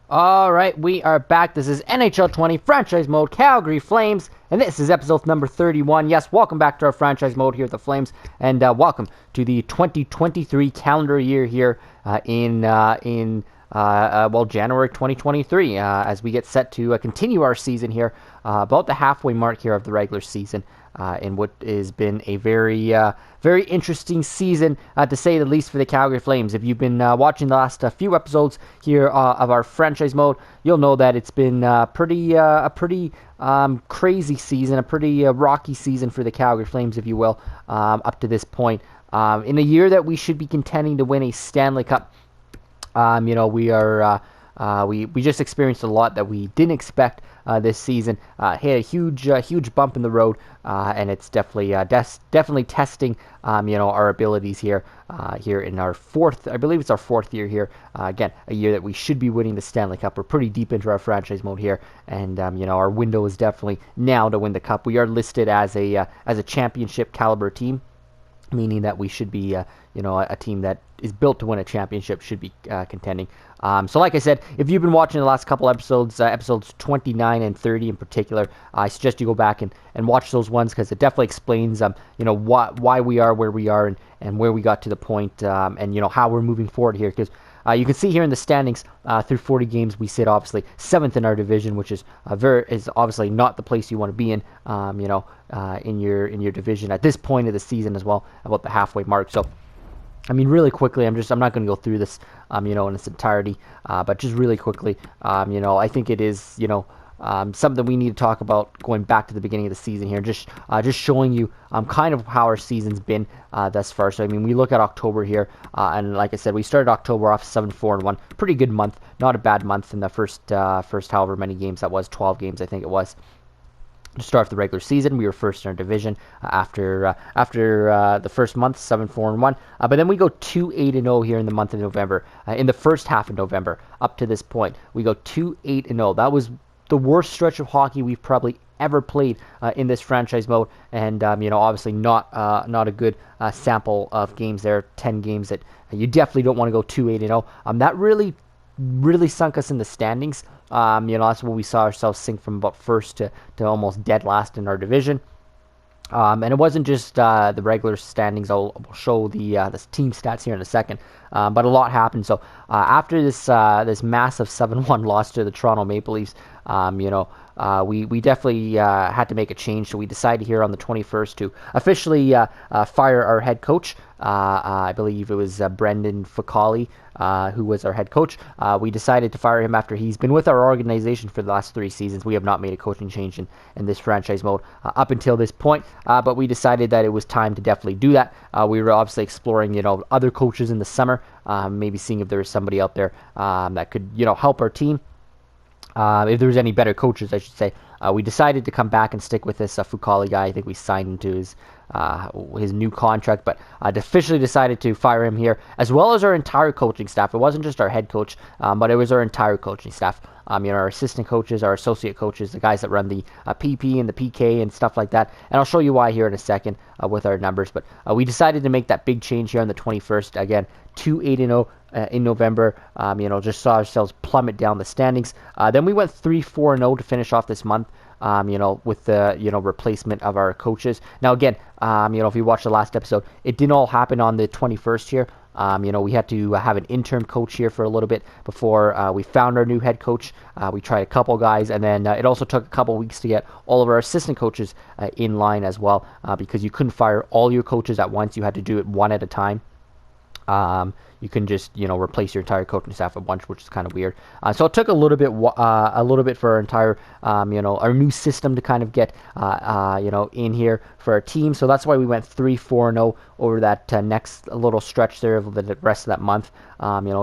All right, we are back. This is NHL 20 Franchise Mode Calgary Flames, and this is episode number 31. Yes, welcome back to our Franchise Mode here at the Flames, and welcome to the 2023 calendar year here in January 2023, as we get set to continue our season here, about the halfway mark here of the regular season. In what has been a very interesting season, to say the least, for the Calgary Flames. If you've been watching the last few episodes here of our franchise mode, you'll know that it's been a pretty crazy season, a pretty rocky season for the Calgary Flames, if you will, up to this point. In a year that we should be contending to win a Stanley Cup, we just experienced a lot that we didn't expect this season. Hit a huge bump in the road, and it's definitely testing our abilities here in our fourth. I believe it's our fourth year here. Again, a year that we should be winning the Stanley Cup. We're pretty deep into our franchise mode here, and our window is definitely now to win the cup. We are listed as a championship caliber team, meaning that we should be, a team that is built to win a championship, should be contending. So like I said, if you've been watching the last couple episodes, episodes 29 and 30 in particular, I suggest you go back and watch those ones, because it definitely explains, why we are where we are, and where we got to the point, and how we're moving forward here, because you can see here in the standings, through 40 games, we sit obviously 7th in our division, which is obviously not the place you want to be in, in your division at this point of the season as well, about the halfway mark. So, I mean, really quickly, I'm not going to go through this, in its entirety, but just really quickly, I think it is, something we need to talk about going back to the beginning of the season here, just showing you kind of how our season's been thus far. So I mean, we look at October here, and like I said, we started October off 7-4-1, pretty good month, not a bad month in the first however many games that was, 12 games I think it was. To start the regular season, we were first in our division after the first month, 7-4-1. But then we go 2-8-0 here in the month of November. In the first half of November, up to this point, we go 2-8-0. That was the worst stretch of hockey we've probably ever played in this franchise mode, and obviously not a good sample of games there. 10 games that you definitely don't want to go 2-8-0. That really sunk us in the standings. That's when we saw ourselves sink from about first to almost dead last in our division. And it wasn't just the regular standings. I'll show the team stats here in a second. But a lot happened. So after this massive 7-1 loss to the Toronto Maple Leafs, we definitely had to make a change. So we decided here on the 21st to officially fire our head coach. I believe it was Brendan Ficali, who was our head coach. We decided to fire him after he's been with our organization for the last 3 seasons. We have not made a coaching change in this franchise mode up until this point, but we decided that it was time to definitely do that. We were obviously exploring, other coaches in the summer, maybe seeing if there was somebody out there that could, help our team. If there was any better coaches, I should say. We decided to come back and stick with this Fucali guy. I think we signed him to his new contract, but officially decided to fire him here, as well as our entire coaching staff. It wasn't just our head coach, but it was our entire coaching staff. Our assistant coaches, our associate coaches, the guys that run the PP and the PK and stuff like that. And I'll show you why here in a second with our numbers. But we decided to make that big change here on the 21st. Again, 2-8-0 in November. Just saw ourselves plummet down the standings. Then we went 3-4-0 to finish off this month. With the, replacement of our coaches. Now, again, if you watch the last episode, it didn't all happen on the 21st here. We had to have an interim coach here for a little bit before we found our new head coach. We tried a couple guys, and then it also took a couple weeks to get all of our assistant coaches in line as well, because you couldn't fire all your coaches at once. You had to do it one at a time. You can just replace your entire coaching staff at once, which is kind of weird. So it took a little bit for our entire our new system to kind of get in here for our team. So that's why we went 3-4-0 over that next little stretch there of the rest of that month.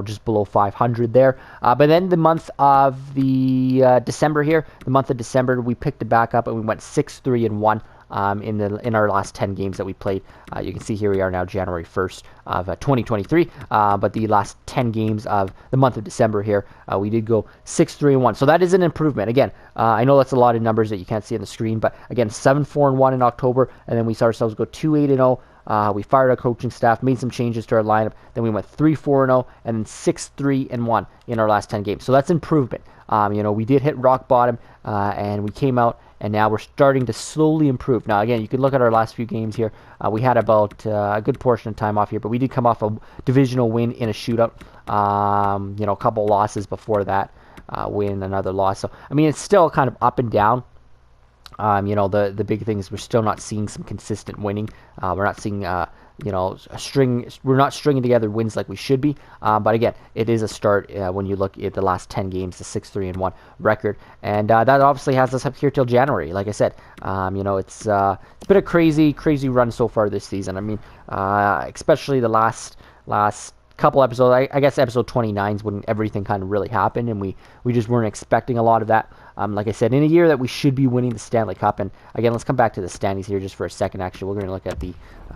Just below 500 there. But then the month of December here, we picked it back up and we went 6-3-1. In our last 10 games that we played. You can see here we are now January 1st of 2023, but the last 10 games of the month of December here, we did go 6-3-1. So that is an improvement. Again, I know that's a lot of numbers that you can't see on the screen, but again, 7-4-1 in October, and then we saw ourselves go 2-8-0 We fired our coaching staff, made some changes to our lineup. Then we went 3-4-0 and then 6-3-1 in our last 10 games. So that's improvement. We did hit rock bottom, and we came out, and now we're starting to slowly improve. Now, again, you can look at our last few games here. We had about a good portion of time off here, but we did come off a divisional win in a shootout. A couple losses before that, win, another loss. So, I mean, it's still kind of up and down. The big thing is we're still not seeing some consistent winning. We're not seeing, we're not stringing together wins like we should be. But again, it is a start when you look at the last 10 games, the 6-3-1 record. And that obviously has us up here till January. Like I said, it's been a crazy run so far this season. I mean, especially the last couple episodes. I guess episode 29 is when everything kind of really happened, and we just weren't expecting a lot of that. Like I said, in a year that we should be winning the Stanley Cup. And again, let's come back to the standings here just for a second. Actually, we're going to look at the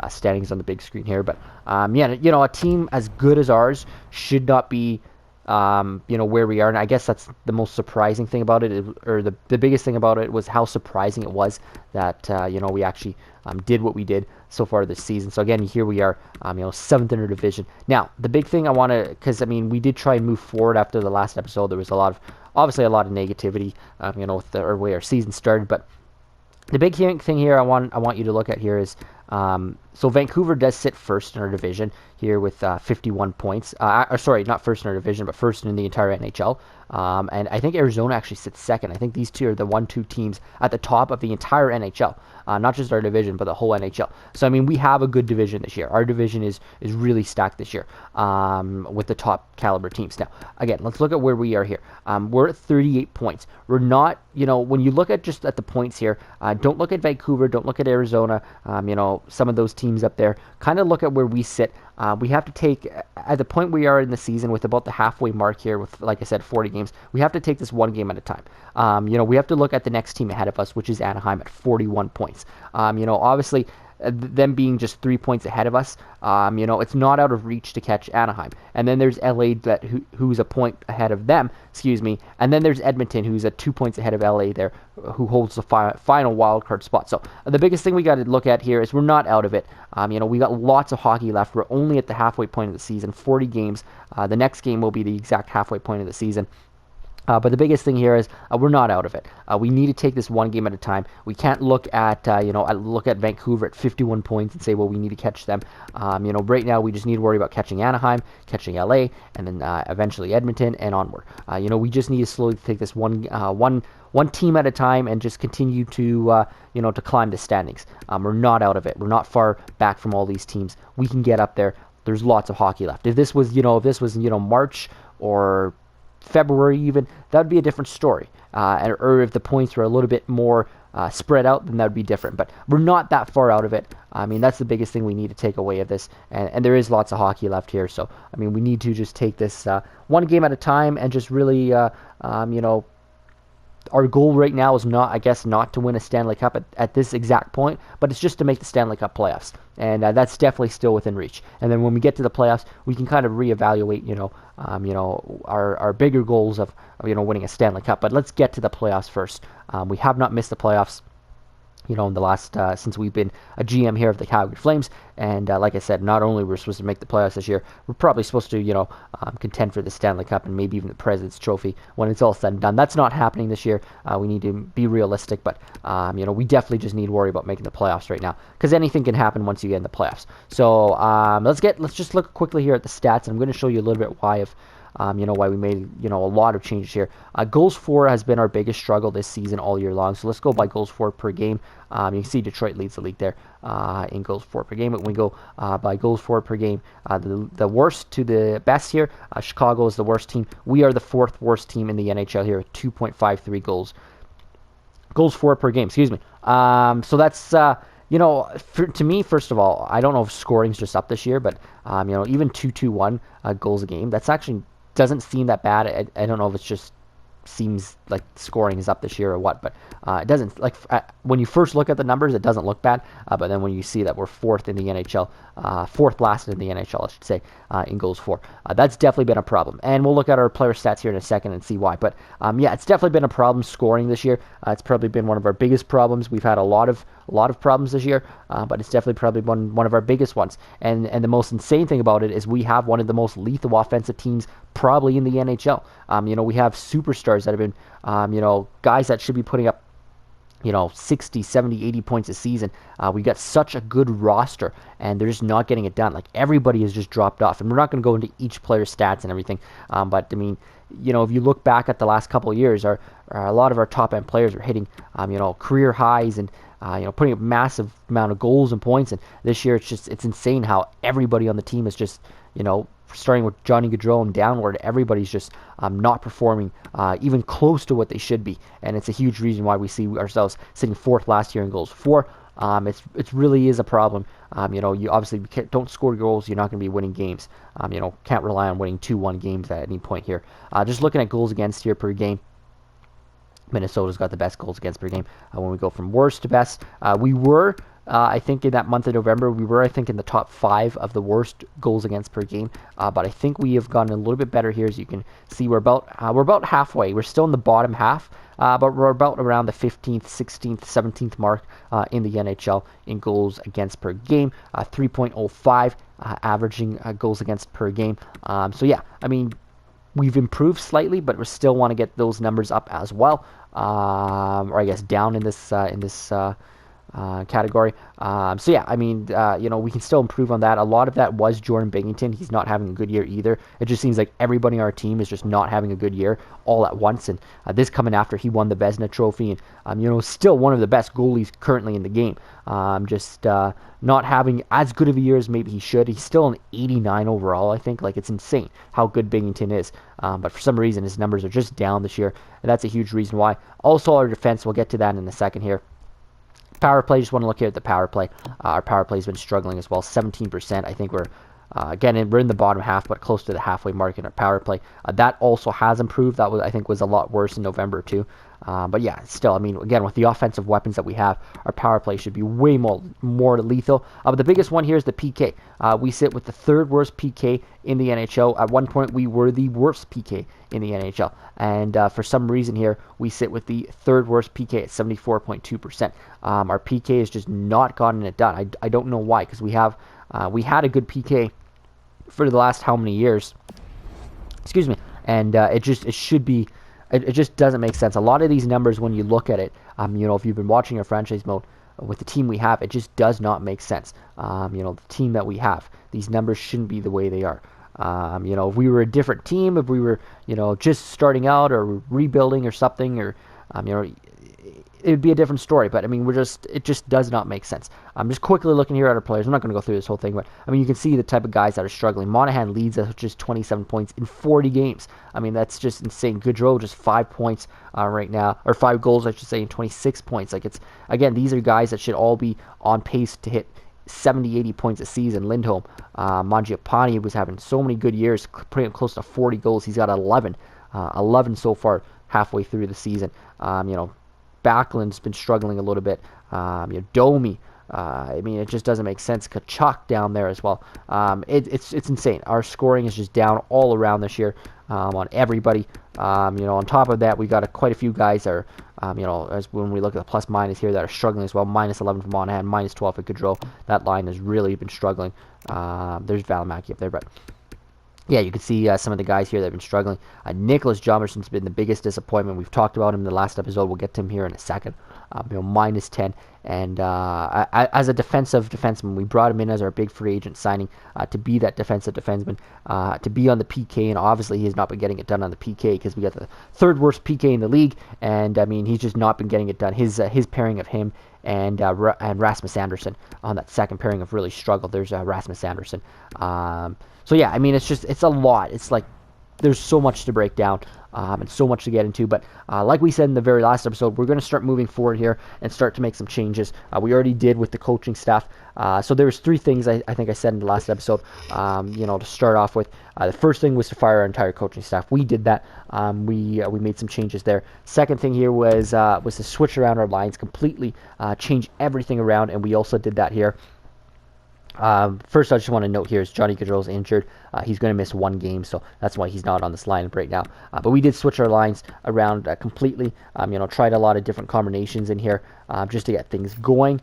standings on the big screen here. But a team as good as ours should not be where we are. And I guess that's the most surprising thing about it, or the biggest thing about it was how surprising it was that we actually did what we did so far this season. So again, here we are, 7th in our division. Now, the big thing I want to, because I mean, we did try and move forward after the last episode. There was obviously a lot of negativity, with the way our season started. But the big thing here I want you to look at here is, so Vancouver does sit first in our division here with 51 points. Sorry, not first in our division, but first in the entire NHL. And I think Arizona actually sits second. I think these two are the 1-2 teams at the top of the entire NHL. Not just our division, but the whole NHL. So, I mean, we have a good division this year. Our division is really stacked this year with the top caliber teams. Now, again, let's look at where we are here. We're at 38 points. We're not, when you look at just at the points here, don't look at Vancouver, don't look at Arizona, some of those teams up there. Kind of look at where we sit. We have to take, at the point we are in the season with about the halfway mark here with, like I said, 40 games, we have to take this one game at a time. We have to look at the next team ahead of us, which is Anaheim at 41 points. Obviously, them being just 3 points ahead of us, it's not out of reach to catch Anaheim. And then there's LA who's a point ahead of them, and then there's Edmonton who's at 2 points ahead of LA there, who holds the final wild card spot. So the biggest thing we got to look at here is we're not out of it. We got lots of hockey left. We're only at the halfway point of the season, 40 games. The next game will be the exact halfway point of the season. But the biggest thing here is we're not out of it. We need to take this one game at a time. We can't look at Vancouver at 51 points and say, well, we need to catch them. Right now we just need to worry about catching Anaheim, catching LA, and then eventually Edmonton and onward. We just need to slowly take this one team at a time and just continue to to climb the standings. We're not out of it. We're not far back from all these teams. We can get up there. There's lots of hockey left. If this was March or February even, that would be a different story. Or if the points were a little bit more spread out, then that would be different. But we're not that far out of it. I mean, that's the biggest thing we need to take away of this. And there is lots of hockey left here. So, I mean, we need to just take this one game at a time and just really, our goal right now is not to win a Stanley Cup at this exact point, but it's just to make the Stanley Cup playoffs. And that's definitely still within reach. And then when we get to the playoffs, we can kind of reevaluate, our bigger goals of winning a Stanley Cup. But let's get to the playoffs first. We have not missed the playoffs, in the last, since we've been a GM here of the Calgary Flames. And like I said, not only we're supposed to make the playoffs this year, we're probably supposed to, contend for the Stanley Cup and maybe even the President's Trophy when it's all said and done. That's not happening this year. We need to be realistic, but, we definitely just need to worry about making the playoffs right now, because anything can happen once you get in the playoffs. So let's just look quickly here at the stats, and I'm going to show you a little bit why we made, a lot of changes here. Goals for has been our biggest struggle this season all year long. So let's go by goals for per game. You can see Detroit leads the league there in goals for per game. But when we go by goals for per game, the worst to the best here, Chicago is the worst team. We are the 4th worst team in the NHL here at 2.53 goals for per game. Excuse me. So that's to me, first of all, I don't know if scoring's just up this year, but even 2-2-1 goals a game, that's actually doesn't seem that bad. I don't know if it's just seems like scoring is up this year or what, but it doesn't, like, when you first look at the numbers, it doesn't look bad, but then when you see that we're fourth in the NHL, fourth last in the NHL, I should say, in goals for, that's definitely been a problem. And we'll look at our player stats here in a second and see why. But yeah, it's definitely been a problem scoring this year. It's probably been one of our biggest problems. We've had a lot of problems this year, but it's definitely probably one of our biggest ones. And the most insane thing about it is we have one of the most lethal offensive teams probably in the NHL. We have superstars that have been, guys that should be putting up 60, 70, 80 points a season. We got such a good roster, and they're just not getting it done. Like, everybody has just dropped off. And we're not going to go into each player's stats and everything, but, I mean, if you look back at the last couple of years, a lot of our top-end players are hitting, career highs and, putting up massive amount of goals and points. And this year, it's insane how everybody on the team is just, starting with Johnny Gaudreau and downward, everybody's just not performing even close to what they should be, and it's a huge reason why we see ourselves sitting fourth last year in goals for. It really is a problem. You obviously don't score goals, you're not going to be winning games. Can't rely on winning 2-1 games at any point here. Just looking at goals against here per game, Minnesota's got the best goals against per game. When we go from worst to best, we were, I think in that month of November, we were, I think, in the top 5 of the worst goals against per game. But I think we have gotten a little bit better here. As you can see, we're about halfway. We're still in the bottom half, but we're about around the 15th, 16th, 17th mark in the NHL in goals against per game. 3.05 averaging goals against per game. So yeah, I mean, we've improved slightly, but we still want to get those numbers up as well, or I guess down in this category. So yeah, I mean, we can still improve on that. A lot of that was Jordan Binnington. He's not having a good year either. It just seems like everybody on our team is just not having a good year all at once. And this coming after he won the Vezina Trophy and, still one of the best goalies currently in the game. Just not having as good of a year as maybe he should. He's still an 89 overall, I think. Like, it's insane how good Binnington is. But for some reason, his numbers are just down this year. And that's a huge reason why. Also, our defense, we'll get to that in a second here. Power play, just want to look here at the power play. Our power play has been struggling as well, 17%. I think we're in the bottom half, but close to the halfway mark in our power play. That also has improved. That I think was a lot worse in November too. But yeah, still, I mean, again, with the offensive weapons that we have, our power play should be way more lethal. But the biggest one here is the PK. We sit with the third worst PK in the NHL. At one point, we were the worst PK in the NHL. And for some reason here, we sit with the third worst PK at 74.2%. Our PK has just not gotten it done. I don't know why, because we had a good PK for the last how many years. Excuse me. And it just doesn't make sense. A lot of these numbers, when you look at it, if you've been watching our franchise mode with the team we have, it just does not make sense. The team that we have, these numbers shouldn't be the way they are. If we were a different team, if we were, just starting out or rebuilding or something, or, it would be a different story. But I mean, it just does not make sense. I'm just quickly looking here at our players. I'm not going to go through this whole thing, but I mean, you can see the type of guys that are struggling. Monahan leads us with just 27 points in 40 games. I mean, that's just insane. Gaudreau just 5 points right now, or 5 goals, I should say, and 26 points. Like, it's, again, these are guys that should all be on pace to hit 70, 80 points a season. Lindholm, Mangiapane was having so many good years, putting up close to 40 goals. He's got 11 so far halfway through the season. Backlund's been struggling a little bit. Domi, I mean, it just doesn't make sense. Kachuk down there as well. It's insane. Our scoring is just down all around this year on everybody. On top of that, we got quite a few guys that are, as when we look at the plus minus here, that are struggling as well. Minus 11 for Monahan, minus 12 for Gaudreau. That line has really been struggling. There's Valimaki up there, but yeah, you can see some of the guys here that have been struggling. Nicholas Jomerson's been the biggest disappointment. We've talked about him in the last episode. We'll get to him here in a second. Minus 10. And as a defensive defenseman, we brought him in as our big free agent signing to be that defensive defenseman, to be on the PK. And obviously, he has not been getting it done on the PK because we got the third worst PK in the league. And I mean, he's just not been getting it done. His pairing of him and Rasmus Andersson on that second pairing have really struggled. There's Rasmus Andersson. So yeah, I mean, it's a lot. It's like there's so much to break down. And so much to get into, but like we said in the very last episode, we're going to start moving forward here and start to make some changes. We already did with the coaching staff. So there was 3 things I think I said in the last episode, to start off with. The first thing was to fire our entire coaching staff. We did that. We made some changes there. Second thing here was to switch around our lines completely, change everything around, and we also did that here. First, I just want to note here is Johnny Gaudreau's injured. He's going to miss 1 game, so that's why he's not on this lineup right now. But we did switch our lines around completely. Tried a lot of different combinations in here just to get things going.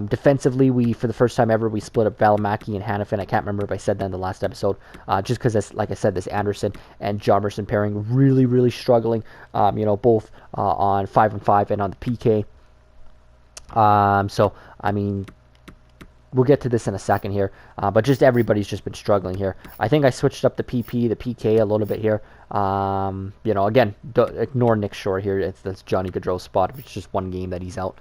Defensively, we, for the first time ever, we split up Valimaki and Hanifin. I can't remember if I said that in the last episode, just because, like I said, this Anderson and Jomerson pairing really, really struggling, both on 5-on-5 and on the PK. So, I mean, we'll get to this in a second here, but just everybody's just been struggling here. I think I switched up the PP, the PK a little bit here. Again, don't ignore Nick Shore here. That's Johnny Gaudreau's spot. It's just 1 game that he's out.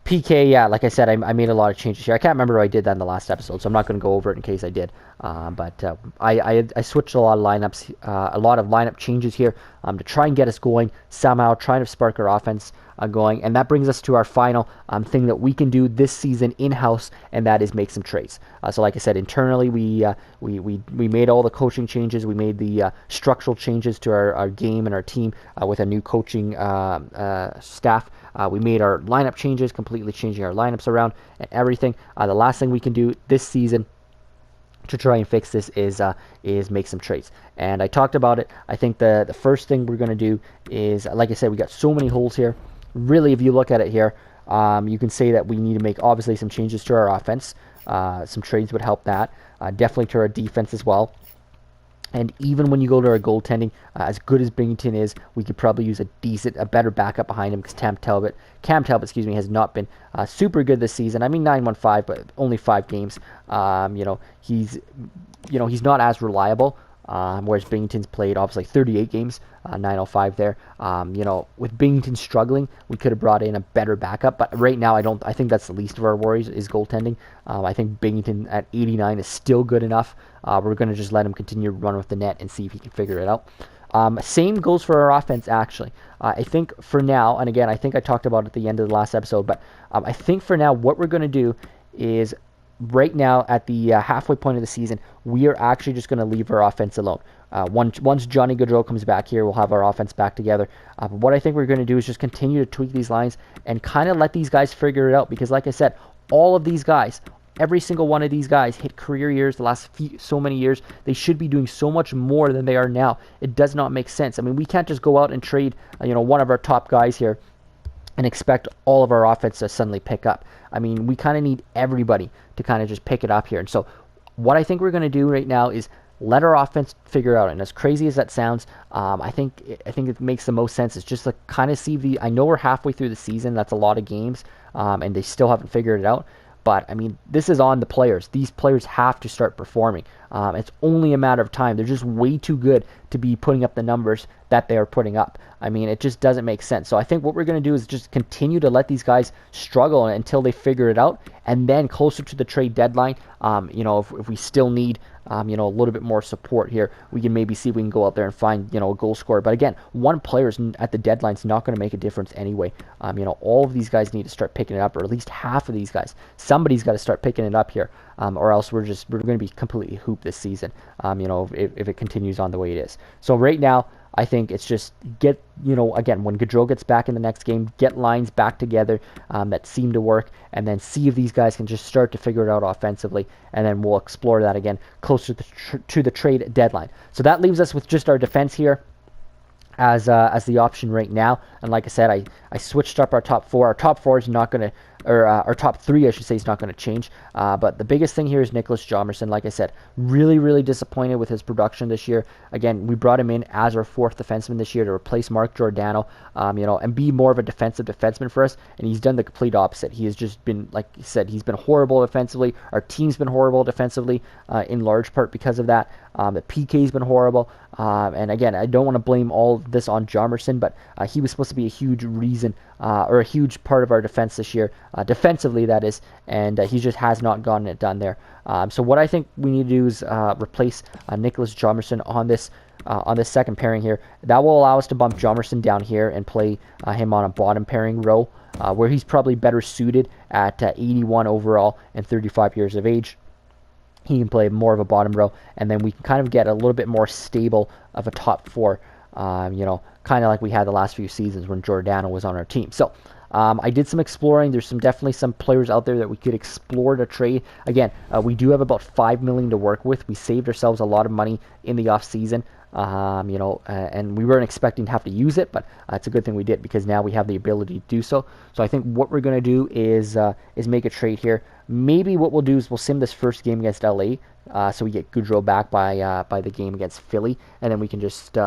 PK, yeah, like I said, I made a lot of changes here. I can't remember if I did that in the last episode, so I'm not going to go over it in case I did. But I switched a lot of lineups, a lot of lineup changes here to try and get us going somehow, trying to spark our offense going. And that brings us to our final thing that we can do this season in-house, and that is make some trades. So like I said, internally, we made all the coaching changes. We made the structural changes to our game and our team with a new coaching staff. We made our lineup changes, completely changing our lineups around and everything. The last thing we can do this season to try and fix this is make some trades. And I talked about it. I think the first thing we're going to do is, like I said, we got so many holes here. Really, if you look at it here, you can say that we need to make, obviously, some changes to our offense. Some trades would help that. Definitely to our defense as well. And even when you go to our goaltending, as good as Binghamton is, we could probably use a better backup behind him, because Cam Talbot, has not been super good this season. I mean, 9-1-5, but only 5 games. He's not as reliable. Whereas Binghamton's played obviously 38 games, 905 there. With Binghamton struggling, we could have brought in a better backup, but right now I think that's the least of our worries is goaltending. I think Binghamton at 89 is still good enough. We're going to just let him continue to run with the net and see if he can figure it out. Same goes for our offense, actually. I think for now, and again, I think I talked about it at the end of the last episode, but I think for now what we're going to do is, right now, at the halfway point of the season, we are actually just going to leave our offense alone. Once Johnny Gaudreau comes back here, we'll have our offense back together. But what I think we're going to do is just continue to tweak these lines and kind of let these guys figure it out. Because, like I said, all of these guys, every single one of these guys hit career years the last so many years. They should be doing so much more than they are now. It does not make sense. I mean, we can't just go out and trade one of our top guys here and expect all of our offense to suddenly pick up. I mean, we kind of need everybody to kind of just pick it up here. And so what I think we're going to do right now is let our offense figure out. And as crazy as that sounds, I think it makes the most sense. It's just to kind of see I know we're halfway through the season. That's a lot of games, and they still haven't figured it out. But, I mean, this is on the players. These players have to start performing. It's only a matter of time. They're just way too good to be putting up the numbers that they are putting up. I mean, it just doesn't make sense. So I think what we're going to do is just continue to let these guys struggle until they figure it out. And then closer to the trade deadline, if we still need, a little bit more support here, we can maybe see if we can go out there and find, a goal scorer. But again, one player at the deadline is not going to make a difference anyway. All of these guys need to start picking it up, or at least half of these guys. Somebody's got to start picking it up here, or else we're going to be completely hooped this season, if it continues on the way it is. So right now, I think it's just get, again, when Gaudreau gets back in the next game, get lines back together that seem to work, and then see if these guys can just start to figure it out offensively, and then we'll explore that again closer to the trade deadline. So that leaves us with just our defense here as the option right now. And like I said, I switched up our top 4. Our top 4 is not going to, or our top 3, I should say, is not going to change. But the biggest thing here is Nicholas Jomerson. Like I said, really, really disappointed with his production this year. Again, we brought him in as our 4th defenseman this year to replace Mark Giordano, and be more of a defensive defenseman for us. And he's done the complete opposite. He has just been, like you said, he's been horrible defensively. Our team's been horrible defensively, in large part because of that. The PK's been horrible. And again, I don't want to blame all of this on Jomerson, but he was supposed to be a huge reason or a huge part of our defense this year, defensively that is, and he just has not gotten it done there. So what I think we need to do is replace Nicholas Jomerson on this second pairing here. That will allow us to bump Jomerson down here and play him on a bottom pairing row, where he's probably better suited at 81 overall and 35 years of age. He can play more of a bottom row, and then we can kind of get a little bit more stable of a top four, kind of like we had the last few seasons when Giordano was on our team. So I did some exploring. There's definitely some players out there that we could explore to trade. Again, we do have about $5 million to work with. We saved ourselves a lot of money in the off season. And we weren't expecting to have to use it, but it's a good thing we did, because now we have the ability to do so. So I think what we're going to do is make a trade here. Maybe what we'll do is we'll sim this first game against LA, so we get Goudreau back by the game against Philly, and then we can just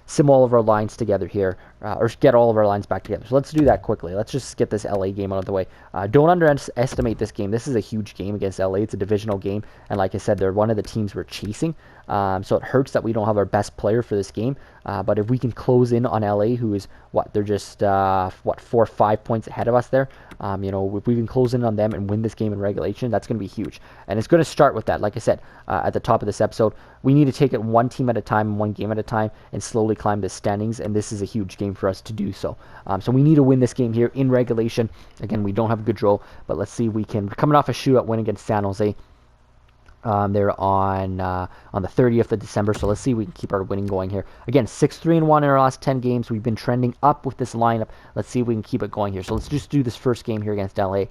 sim all of our lines together here, or get all of our lines back together. So let's do that quickly. Let's just get this LA game out of the way. Don't underestimate this game. This is a huge game against LA. It's a divisional game, and like I said, they're one of the teams we're chasing. So it hurts that we don't have our best player for this game. But if we can close in on LA, who is they're just 4 or 5 points ahead of us there. If we can close in on them and win this game in regulation, that's going to be huge. And it's going to start with that. Like I said at the top of this episode, we need to take it one team at a time, one game at a time, and slowly climb the standings. And this is a huge game for us to do so. So we need to win this game here in regulation. Again, we don't have a good draw, but let's see if we can. We're coming off a shootout win against San Jose. They're on the 30th of December, so let's see if we can keep our winning going here. Again, 6-3-1 in our last 10 games. We've been trending up with this lineup. Let's see if we can keep it going here. So let's just do this first game here against LA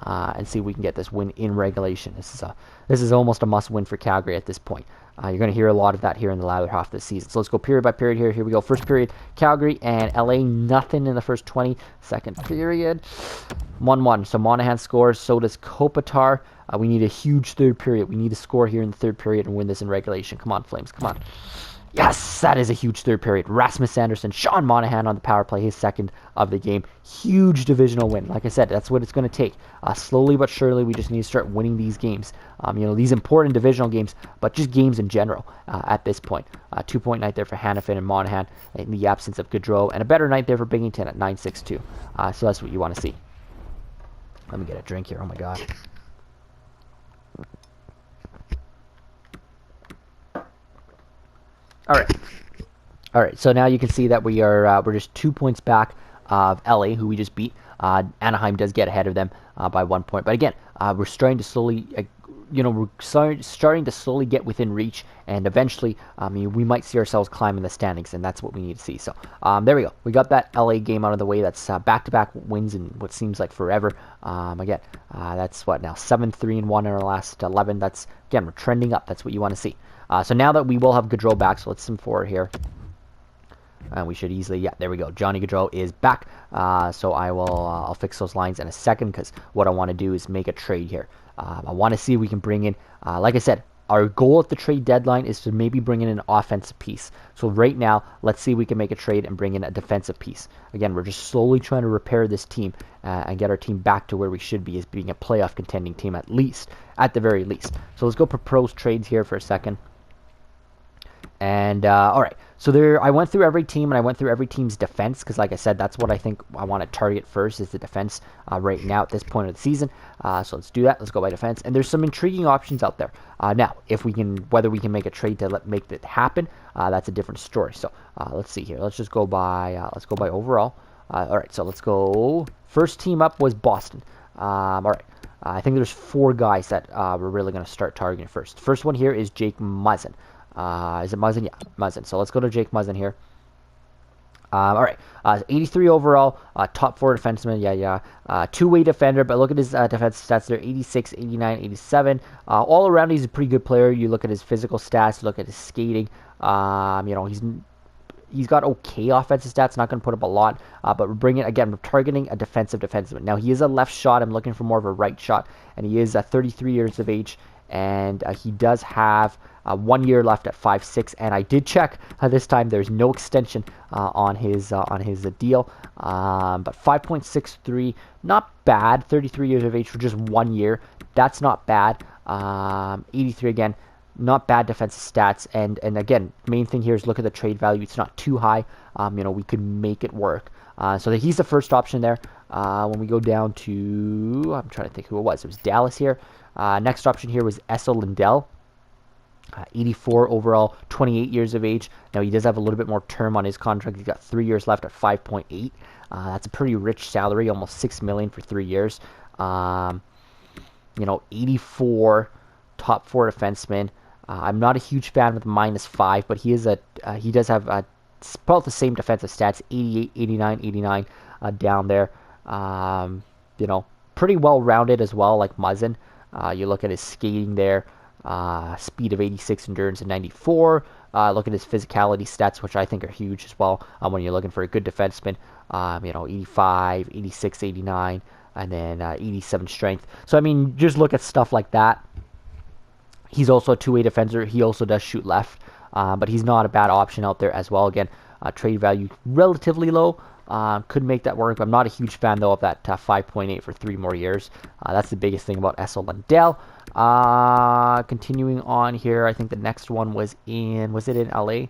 and see if we can get this win in regulation. This is almost a must-win for Calgary at this point. You're going to hear a lot of that here in the latter half of the season. So let's go period by period here. Here we go. First period, Calgary and LA, nothing in the first 20. Second period, 1-1. So Monahan scores, so does Kopitar. We need a huge third period. We need to score here in the third period and win this in regulation. Come on, Flames. Come on. Yes, that is a huge third period. Rasmus Anderson, Sean Monahan on the power play, his second of the game. Huge divisional win. Like I said, that's what it's going to take. Slowly but surely, we just need to start winning these games. These important divisional games, but just games in general at this point. 2-point night there for Hanifin and Monahan in the absence of Gaudreau, and a better night there for Binghamton at 9-6-2. So that's what you want to see. Let me get a drink here. Oh, my God. All right. So now you can see that we're just 2 points back of LA, who we just beat. Anaheim does get ahead of them by 1 point, but again, we're starting to slowly, starting to slowly get within reach, and eventually, we might see ourselves climbing the standings, and that's what we need to see. So there we go. We got that LA game out of the way. That's back-to-back wins in what seems like forever. Again, that's what now 7-3-1 in our last 11. That's again, we're trending up. That's what you want to see. So now that we will have Gaudreau back, so let's sim forward here. And we should easily, yeah, there we go. Johnny Gaudreau is back. So I'll fix those lines in a second, because what I want to do is make a trade here. I want to see if we can bring in, like I said, our goal at the trade deadline is to maybe bring in an offensive piece. So right now, let's see if we can make a trade and bring in a defensive piece. Again, we're just slowly trying to repair this team and get our team back to where we should be, as being a playoff contending team at the very least. So let's go propose trades here for a second. And all right, so I went through every team, and I went through every team's defense, because like I said, that's what I think I want to target first, is the defense right now at this point of the season. So let's do that. Let's go by defense, and there's some intriguing options out there. Now, whether we can make a trade to make that happen, that's a different story. So let's see here. Let's just go by overall. All right, so let's go. First team up was Boston. All right. I think there's 4 guys that we're really going to start targeting first. First one here is Jake Muzzin. Is it Muzzin? Yeah, Muzzin. So let's go to Jake Muzzin here. All right, 83 overall, top 4 defenseman, yeah. Two-way defender, but look at his defense stats there, 86, 89, 87. All around, he's a pretty good player. You look at his physical stats, look at his skating. He's got okay offensive stats, not going to put up a lot, but we're targeting a defensive defenseman. Now, he is a left shot. I'm looking for more of a right shot, and he is 33 years of age, and he does have 1 year left at 5'6", and I did check this time. There's no extension on his deal, but 5.63, not bad. 33 years of age for just 1 year, that's not bad. 83 again, not bad defensive stats. And again, main thing here is look at the trade value. It's not too high. We could make it work. So he's the first option there. When we go down to, I'm trying to think who it was. It was Dallas here. Next option here was Esa Lindell. 84 overall, 28 years of age. Now he does have a little bit more term on his contract. He's got 3 years left at 5.8. That's a pretty rich salary, almost $6 million for 3 years. 84, top 4 defenseman. I'm not a huge fan with -5, but he does have about the same defensive stats, 88, 89, 89 down there. Pretty well rounded as well, like Muzzin. You look at his skating there. Speed of 86, endurance of 94. Look at his physicality stats, which I think are huge as well when you're looking for a good defenseman. 85, 86, 89, and then 87 strength. So, I mean, just look at stuff like that. He's also a two-way defender. He also does shoot left, but he's not a bad option out there as well. Again, trade value relatively low. Could make that work. I'm not a huge fan, though, of that 5.8 for 3 more years. That's the biggest thing about Esa Lindell. Continuing on here, I think the next one was it in LA?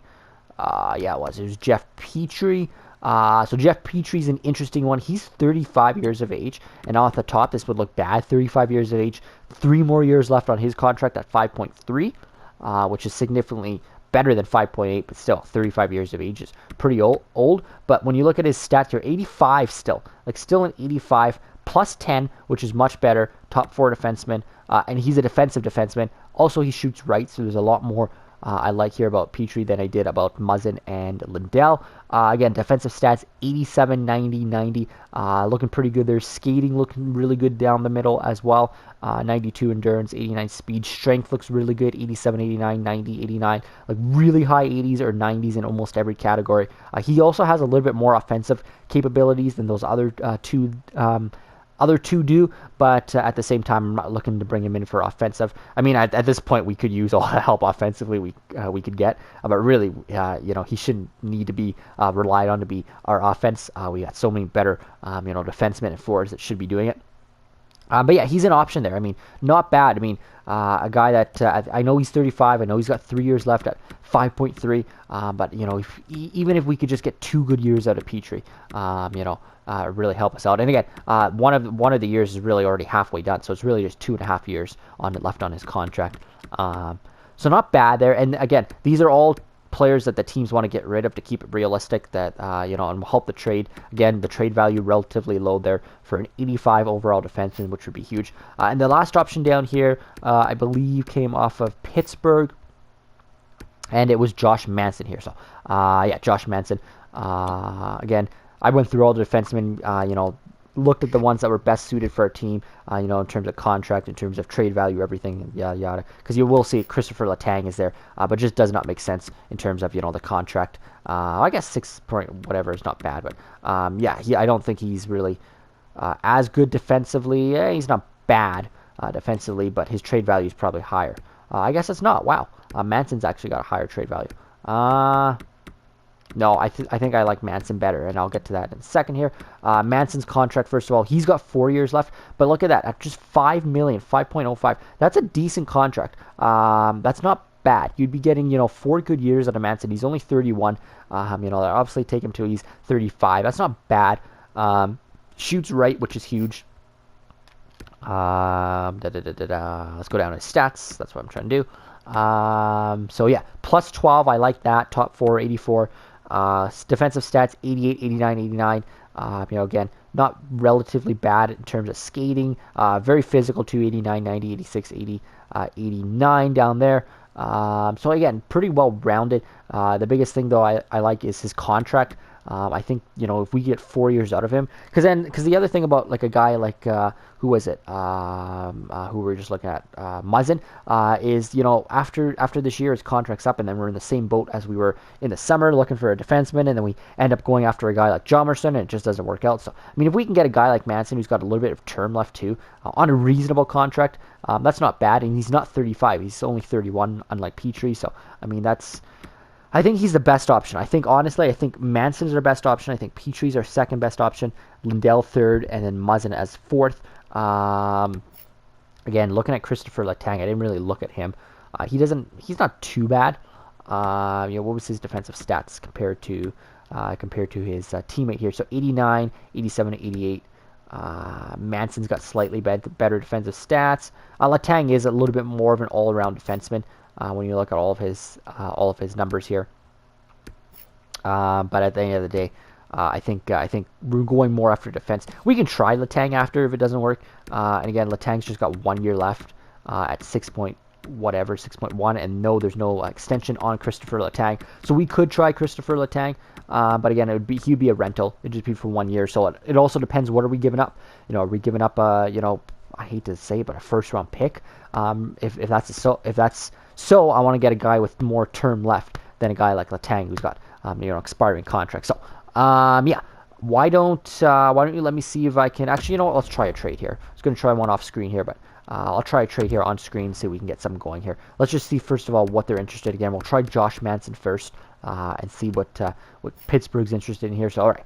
Yeah, it was. It was Jeff Petrie. So Jeff Petrie's an interesting one. He's 35 years of age, and off the top, this would look bad. 35 years of age, 3 more years left on his contract at 5.3, which is significantly better than 5.8, but still 35 years of age is pretty old. But when you look at his stats here, 85 still, still an 85 plus 10, which is much better. Top 4 defenseman, and he's a defensive defenseman. Also, he shoots right, so there's a lot more I like here about Petrie than I did about Muzzin and Lindell. Again, defensive stats, 87, 90, 90. Looking pretty good there. Skating looking really good down the middle as well. 92 endurance, 89 speed. Strength looks really good, 87, 89, 90, 89. Really high 80s or 90s in almost every category. He also has a little bit more offensive capabilities than those other two do, but at the same time, I'm not looking to bring him in for offensive. I mean, at this point, we could use all the help offensively we could get, but really, he shouldn't need to be relied on to be our offense. We got so many better, defensemen and forwards that should be doing it. But yeah, he's an option there. I mean, not bad. I mean, a guy that I know he's 35. I know he's got 3 years left at 5.3. But even if we could just get 2 good years out of Petrie, really help us out. And again, one of the years is really already halfway done, so it's really just 2.5 years left on his contract. So not bad there. And again, these are all players that the teams want to get rid of to keep it realistic, that and help the trade. Again, the trade value relatively low there for an 85 overall defenseman, which would be huge. And the last option down here, I believe, came off of Pittsburgh, and it was Josh Manson here. So, Josh Manson. Again, I went through all the defensemen, looked at the ones that were best suited for our team, in terms of contract, in terms of trade value, everything, yada yada. Because you will see Christopher Letang is there, but just does not make sense in terms of the contract. I guess 6 point whatever is not bad, but I don't think he's really as good defensively. He's not bad defensively, but his trade value is probably higher. I guess it's not. Wow, Manson's actually got a higher trade value. No, I think I like Manson better, and I'll get to that in a second here. Manson's contract, first of all, he's got 4 years left, but look at that, at just $5 million, 5.05. That's a decent contract. That's not bad. You'd be getting 4 good years out of Manson. He's only 31. They'll obviously take him till he's 35. That's not bad. Shoots right, which is huge. Let's go down to his stats. That's what I'm trying to do. So yeah, plus 12. I like that. Top 4, 84. Defensive stats, 88, 89, 89. Again, not relatively bad in terms of skating. Very physical too, 89, 90, 86, 80, 89 down there. So again, pretty well rounded. The biggest thing though I like is his contract. I think if we get 4 years out of him, because the other thing about a guy like who was it? Who we were just looking at, Muzzin, is after this year his contract's up, and then we're in the same boat as we were in the summer looking for a defenseman, and then we end up going after a guy like Jomerson, and it just doesn't work out. So I mean, if we can get a guy like Manson who's got a little bit of term left too, on a reasonable contract, that's not bad, and he's not 35, he's only 31, unlike Petrie. So I mean, I think he's the best option. I think Manson's our best option. I think Petrie's our second best option. Lindell third, and then Muzzin as fourth. Again, looking at Christopher Letang, I didn't really look at him. He's not too bad. What was his defensive stats compared to his teammate here? So 89, 87, 88. Manson's got slightly better defensive stats. Letang is a little bit more of an all-around defenseman when you look at all of his numbers here. But at the end of the day, I think we're going more after defense. We can try Letang after if it doesn't work. And again, Letang's just got 1 year left at 6.1, and no, there's no extension on Christopher Letang. So we could try Christopher Letang, but again, he'd be a rental. It'd just be for 1 year. So it also depends, what are we giving up? Are we giving up I hate to say it, but a first round pick? If that's so, I want to get a guy with more term left than a guy like Letang who's got expiring contract. So yeah, why don't you let me see if I can actually, let's try a trade here. I was going to try one off screen here, but I'll try a trade here on screen, see if we can get something going here. Let's just see first of all what they're interested in. Again, we'll try Josh Manson first and see what Pittsburgh's interested in here. So all right,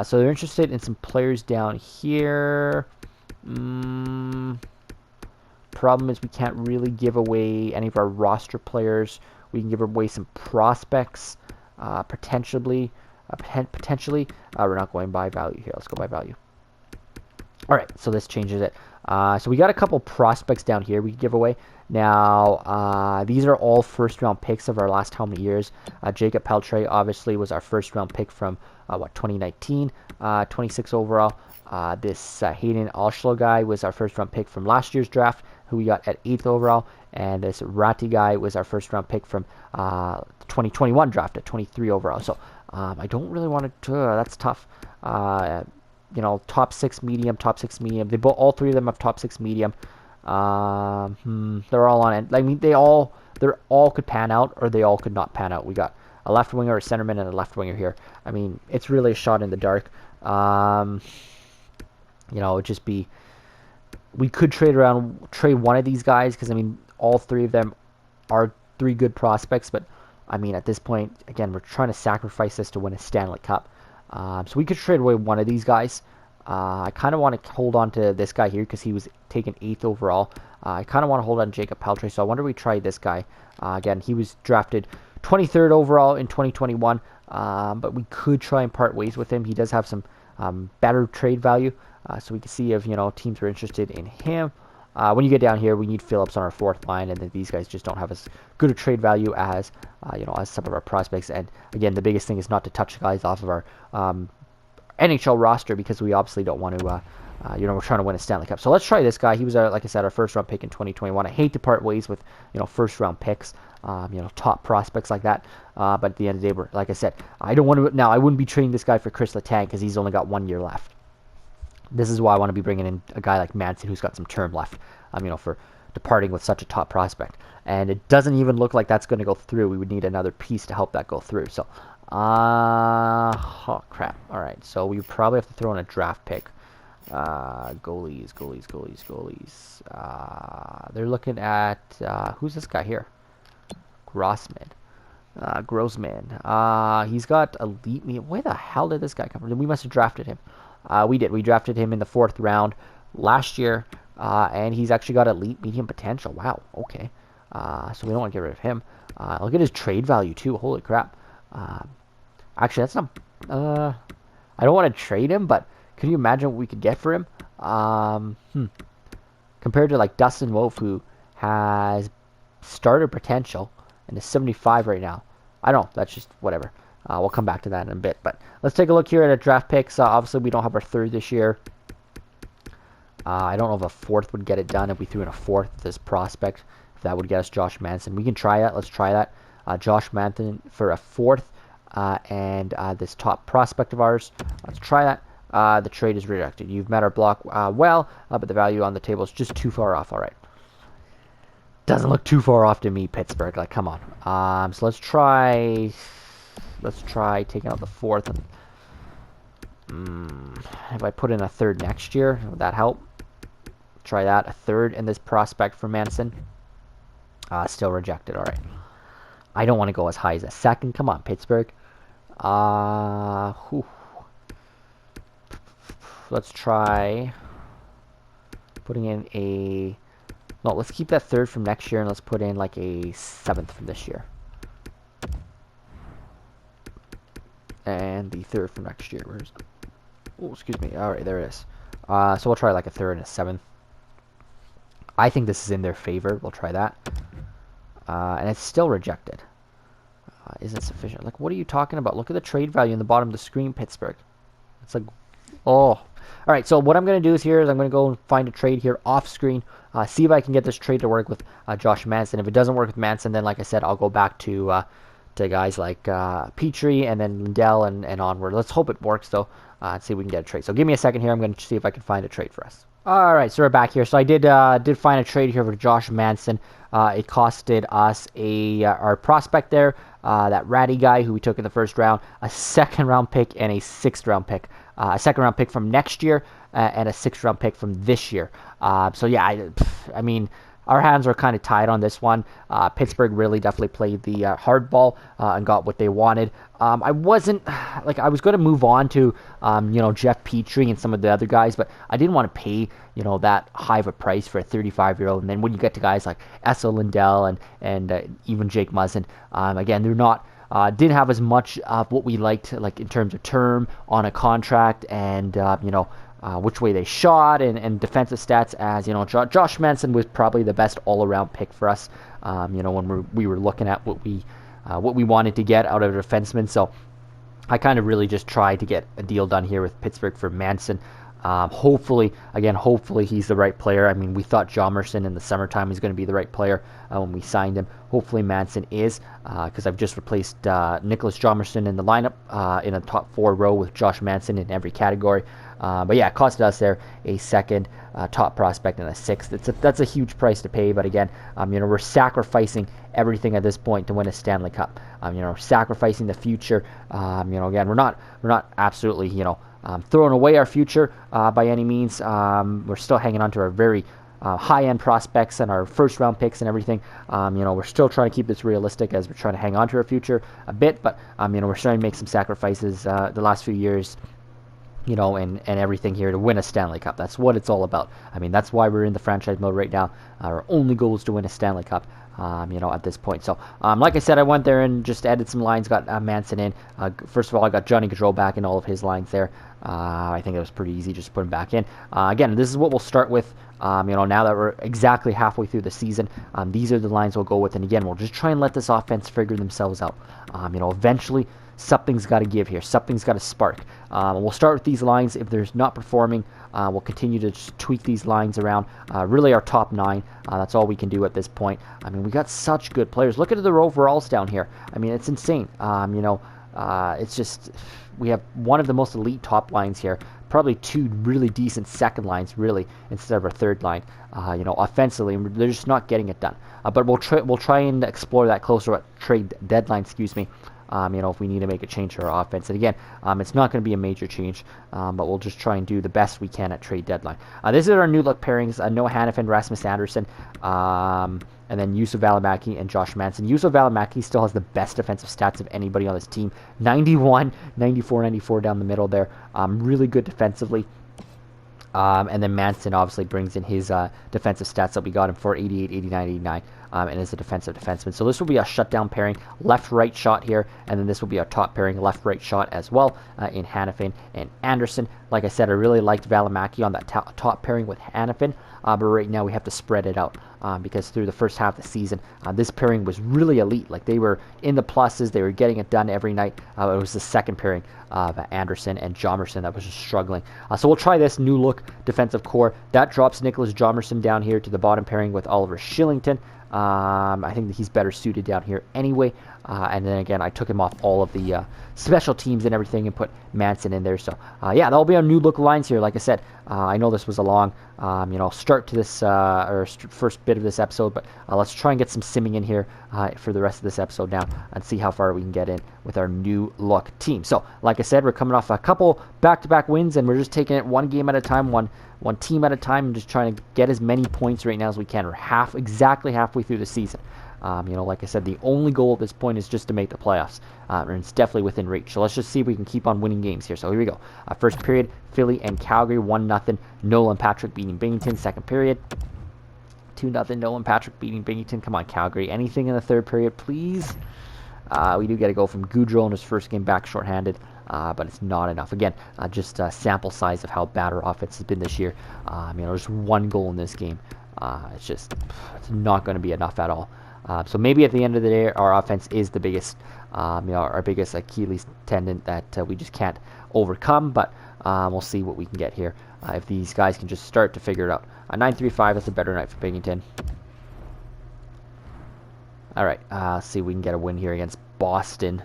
so they're interested in some players down here. Problem is we can't really give away any of our roster players. We can give away some prospects, potentially. We're not going by value here. Let's go by value. All right, so this changes it. So we got a couple prospects down here we can give away. Now, these are all first-round picks of our last how many years? Jacob Peltre obviously was our first-round pick from 2019, 26 overall. This Hayden Alschlo guy was our first-round pick from last year's draft, who we got at 8th overall. And this Ratti guy was our first-round pick from 2021 draft at 23 overall. So I don't really want to. That's tough. Top 6 medium. All three of them have top 6 medium. They're all on it. I mean, they all could pan out, or they all could not pan out. We got a left winger, a centerman, and a left winger here. I mean, it's really a shot in the dark. It'd just be, we could trade one of these guys, because I mean, all three of them are 3 good prospects. But I mean, at this point, again, we're trying to sacrifice this to win a Stanley Cup. So we could trade away one of these guys. I kind of want to hold on to this guy here because he was taken 8th overall. I kind of want to hold on to Jacob Peltre, so I wonder if we try this guy. Again, he was drafted 23rd overall in 2021, but we could try and part ways with him. He does have some better trade value, so we can see if teams are interested in him. When you get down here, we need Phillips on our 4th line, and then these guys just don't have as good a trade value as as some of our prospects. And again, the biggest thing is not to touch guys off of our NHL roster, because we obviously don't want to. We're trying to win a Stanley Cup. So let's try this guy. He was, like I said, our first-round pick in 2021. I hate to part ways with first-round picks, top prospects like that. But at the end of the day, like I said, I don't want to. Now, I wouldn't be trading this guy for Chris Letang because he's only got 1 year left. This is why I want to be bringing in a guy like Manson who's got some term left, for departing with such a top prospect. And it doesn't even look like that's going to go through. We would need another piece to help that go through. So, oh crap. All right, so we probably have to throw in a draft pick. Goalies. They're looking at who's this guy here? Grossman. He's got elite. Where the hell did this guy come from? We must have drafted him. We did. We drafted him in the 4th round last year, and he's actually got elite medium potential. Wow. Okay. So we don't want to get rid of him. Look at his trade value too. Holy crap. Actually, that's not. I don't want to trade him, but can you imagine what we could get for him? Compared to like Dustin Wolf, who has starter potential and is 75 right now. I don't know. That's just whatever. We'll come back to that in a bit. But let's take a look here at our draft picks. Obviously, we don't have our 3rd this year. I don't know if a 4th would get it done if we threw in a 4th this prospect. If that would get us Josh Manson. We can try that. Let's try that. Josh Manson for a 4th. And this top prospect of ours. Let's try that. The trade is rejected. You've met our block but the value on the table is just too far off. All right. Doesn't look too far off to me, Pittsburgh. Like, come on. So let's try taking out the 4th. If I put in a 3rd next year, would that help? Try that. A 3rd in this prospect for Manson. Still rejected. All right. I don't want to go as high as a 2nd. Come on, Pittsburgh. Let's try putting in a No, let's keep that 3rd from next year, and let's put in like a 7th from this year. And the 3rd from next year. Where's... Oh, excuse me. All right, there it is. So we'll try like a 3rd and a 7th. I think this is in their favor. We'll try that. And it's still rejected. Isn't sufficient. Like, what are you talking about? Look at the trade value in the bottom of the screen, Pittsburgh. It's like, oh. All right, so what I'm going to do is here is I'm going to go and find a trade here off screen. See if I can get this trade to work with Josh Manson. If it doesn't work with Manson, then like I said, I'll go back to guys like Petrie and then Lindell and onward. Let's hope it works, though, and see if we can get a trade. So give me a second here. I'm going to see if I can find a trade for us. All right, so we're back here. So I did find a trade here for Josh Manson. It costed us our prospect there, that Ratty guy who we took in the 1st round, a 2nd round pick and a 6th round pick. A 2nd round pick from next year and a 6th round pick from this year. So yeah, I mean, our hands are kind of tied on this one. Pittsburgh really definitely played the hard ball and got what they wanted. I wasn't like I was going to move on to Jeff Petrie and some of the other guys, but I didn't want to pay that high of a price for a 35-year-old. And then when you get to guys like Essa Lindell and even Jake Muzzin, again, they're not. Didn't have as much of what we liked, like in terms of term on a contract and which way they shot and defensive stats. As Josh Manson was probably the best all-around pick for us. When we were looking at what we wanted to get out of a defenseman. So I kind of really just tried to get a deal done here with Pittsburgh for Manson. Hopefully he's the right player. I mean, we thought Jomerson in the summertime was going to be the right player when we signed him. Hopefully Manson is, because I've just replaced Nicholas Jomerson in the lineup in a top 4 row with Josh Manson in every category. But yeah, it costed us there a 2nd top prospect and a 6th. That's a huge price to pay. But again, we're sacrificing everything at this point to win a Stanley Cup. Sacrificing the future. Again, we're not absolutely throwing away our future by any means. We're still hanging on to our very high-end prospects and our 1st round picks and everything. We're still trying to keep this realistic as we're trying to hang on to our future a bit. But we're starting to make some sacrifices the last few years. And everything here to win a Stanley Cup. That's what it's all about. I mean, that's why we're in the franchise mode right now. Our only goal is to win a Stanley Cup, at this point. So, like I said, I went there and just added some lines, got Manson in. First of all, I got Johnny Gaudreau back in all of his lines there. I think it was pretty easy just to put him back in. Again, this is what we'll start with. Now that we're exactly halfway through the season, these are the lines we'll go with. And again, we'll just try and let this offense figure themselves out. Eventually, something's got to give here. Something's got to spark. We'll start with these lines. If they're not performing, we'll continue to just tweak these lines around. Really, our top 9. That's all we can do at this point. I mean, we got such good players. Look at the overalls down here. I mean, it's insane. It's just we have one of the most elite top lines here. Probably 2 really decent second lines, really, instead of our 3rd line. Offensively, they're just not getting it done. But we'll try and explore that closer at trade deadline. Excuse me. If we need to make a change to our offense. And again, it's not going to be a major change, but we'll just try and do the best we can at trade deadline. This is our new look pairings, Noah Hannafin, Rasmus Andersson, and then Yusuf Valimaki and Josh Manson. Yusuf Valimaki still has the best defensive stats of anybody on this team. 91, 94, 94 down the middle there. Really good defensively. And then Manson obviously brings in his defensive stats that we got him for 88, 89, 89, and is a defensive defenseman. So this will be a shutdown pairing, left-right shot here, and then this will be our top pairing, left-right shot as well in Hannafin and Anderson. Like I said, I really liked Valimaki on that top pairing with Hannafin, but right now we have to spread it out because through the first half of the season, this pairing was really elite. Like they were in the pluses, they were getting it done every night. It was the second pairing of Anderson and Jomerson that was just struggling. So we'll try this new look defensive core. That drops Nicholas Jomerson down here to the bottom pairing with Oliver Shillington. I think that he's better suited down here anyway. And then again, I took him off all of the special teams and everything and put Manson in there. So yeah, that'll be our new look lines here. Like I said, I know this was a long start to this first bit of this episode, but let's try and get some simming in here for the rest of this episode now and see how far we can get in with our new look team. So like I said, we're coming off a couple back-to-back wins, and we're just taking it one game at a time, one team at a time, and just trying to get as many points right now as we can. We're exactly halfway through the season. Like I said, the only goal at this point is just to make the playoffs, and it's definitely within reach. So let's just see if we can keep on winning games here. So here we go. First period, Philly and Calgary 1-0. Nolan Patrick beating Binghamton. Second period, 2-0. Nolan Patrick beating Binghamton. Come on, Calgary. Anything in the third period, please? We do get a goal from Goudreau in his first game back shorthanded, but it's not enough. Again, just a sample size of how bad our offense has been this year. Just one goal in this game. It's not going to be enough at all. So maybe at the end of the day, our offense is the biggest, our biggest Achilles tendon that we just can't overcome. But we'll see what we can get here if these guys can just start to figure it out. 9-3-5. That's a better night for Binghamton. All right, let's see if we can get a win here against Boston.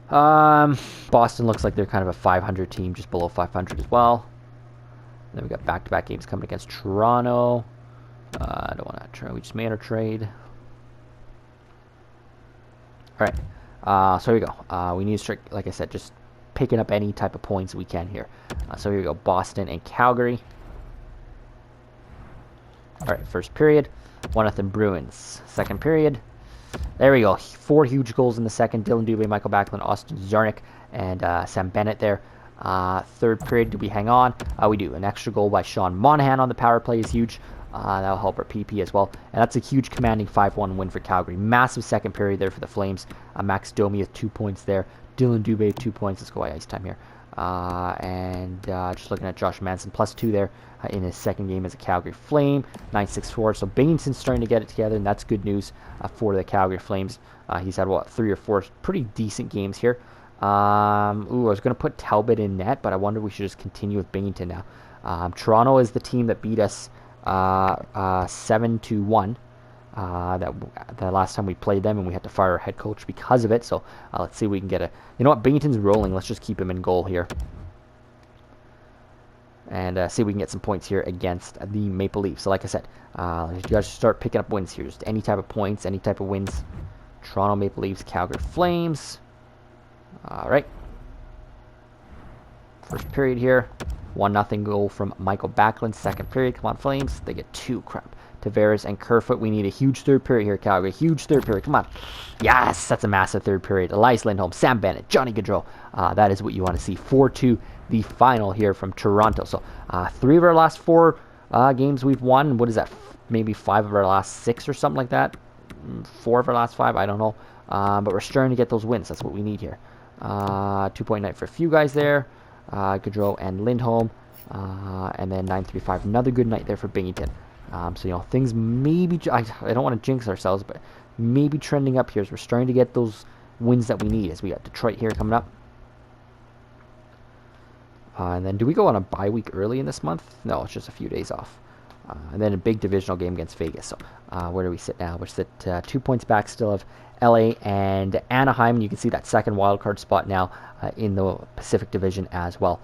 Boston looks like they're kind of a 500 team, just below 500 as well. Then we got back-to-back games coming against Toronto. I don't want to try. We just made our trade. All right, so here we go. We need to start, like I said, just picking up any type of points we can here. So here we go, Boston and Calgary. All right, first period, 1-0 Bruins. Second period, there we go. 4 huge goals in the second. Dylan Dubé, Michael Backlund, Austin Czarnik, and Sam Bennett there. Third period, do we hang on? We do. An extra goal by Sean Monahan on the power play is huge. That'll help our PP as well. And that's a huge commanding 5-1 win for Calgary. Massive second period there for the Flames. Max Domi with 2 points there. Dylan Dubé 2 points. Let's go ice time here. Just looking at Josh Manson, +2 there in his second game as a Calgary Flame. 9-6-4. So Binghamton's starting to get it together, and that's good news for the Calgary Flames. He's had, 3 or 4 pretty decent games here. I was going to put Talbot in net, but I wonder if we should just continue with Binghamton now. Toronto is the team that beat us 7-1. The last time we played them, and we had to fire our head coach because of it. So let's see if we can get a... You know what? Binghamton's rolling. Let's just keep him in goal here. And see if we can get some points here against the Maple Leafs. So like I said, you guys should start picking up wins here. Just any type of points, any type of wins. Toronto Maple Leafs, Calgary Flames. All right. First period here. 1-0 goal from Michael Backlund. Second period. Come on, Flames. They get 2. Crap. Tavares and Kerfoot. We need a huge third period here, Calgary. Huge third period. Come on. Yes, that's a massive third period. Elias Lindholm, Sam Bennett, Johnny Gaudreau. That is what you want to see. 4-2, the final here from Toronto. So 3 of our last 4 games we've won. What is that? Maybe 5 of our last 6 or something like that. 4 of our last 5. I don't know. But we're starting to get those wins. That's what we need here. 2-point night for a few guys there. Gaudreau and Lindholm. And then 9-3-5. Another good night there for Binghamton. So, things maybe, I don't want to jinx ourselves, but maybe trending up here as we're starting to get those wins that we need, as we got Detroit here coming up. And then do we go on a bye week early in this month? No, it's just a few days off. And then a big divisional game against Vegas. So where do we sit now? We're sit 2 points back still of LA and Anaheim. You can see that second wildcard spot now in the Pacific Division as well.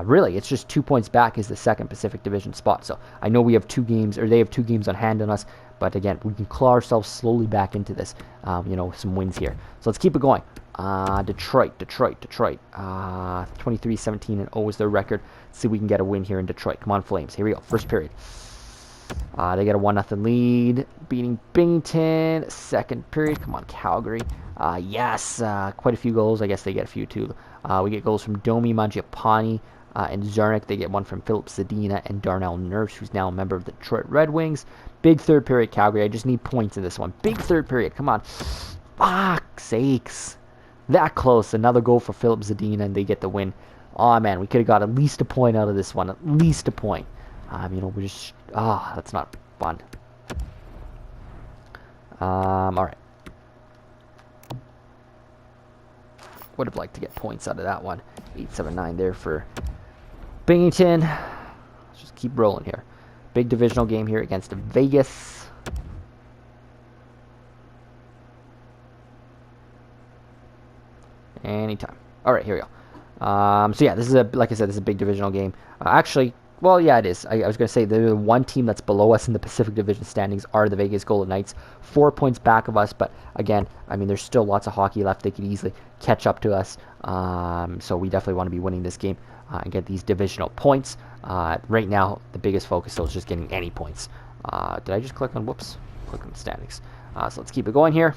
Really, it's just 2 points back is the second Pacific Division spot. So I know we have 2 games, or they have 2 games on hand on us. But again, we can claw ourselves slowly back into this, some wins here. So let's keep it going. Detroit. 23-17-0 is their record. Let's see if we can get a win here in Detroit. Come on, Flames. Here we go. First period. They get a 1-0 lead, beating Binghamton. Second period. Come on, Calgary. Yes, quite a few goals. I guess they get a few too. We get goals from Domi, Mangiapane, and Czarnik. They get one from Philip Zadina and Darnell Nurse, who's now a member of the Detroit Red Wings. Big third period, Calgary. I just need points in this one. Big third period. Come on. Fuck sakes. That close. Another goal for Philip Zadina, and they get the win. Oh, man, we could have got at least a point out of this one. At least a point. We just... that's not fun. All right. Would have liked to get points out of that one. 8-7-9 there for Binghamton. Let's just keep rolling here. Big divisional game here against Vegas. Anytime. All right, here we go. So yeah, this is like I said, this is a big divisional game. Actually, well, yeah, it is. I was going to say the one team that's below us in the Pacific Division standings are the Vegas Golden Knights. 4 points back of us, but again, there's still lots of hockey left. They could easily catch up to us. So we definitely want to be winning this game and get these divisional points. Right now, the biggest focus though is just getting any points. Did I just click on? Whoops, click on the standings. So let's keep it going here.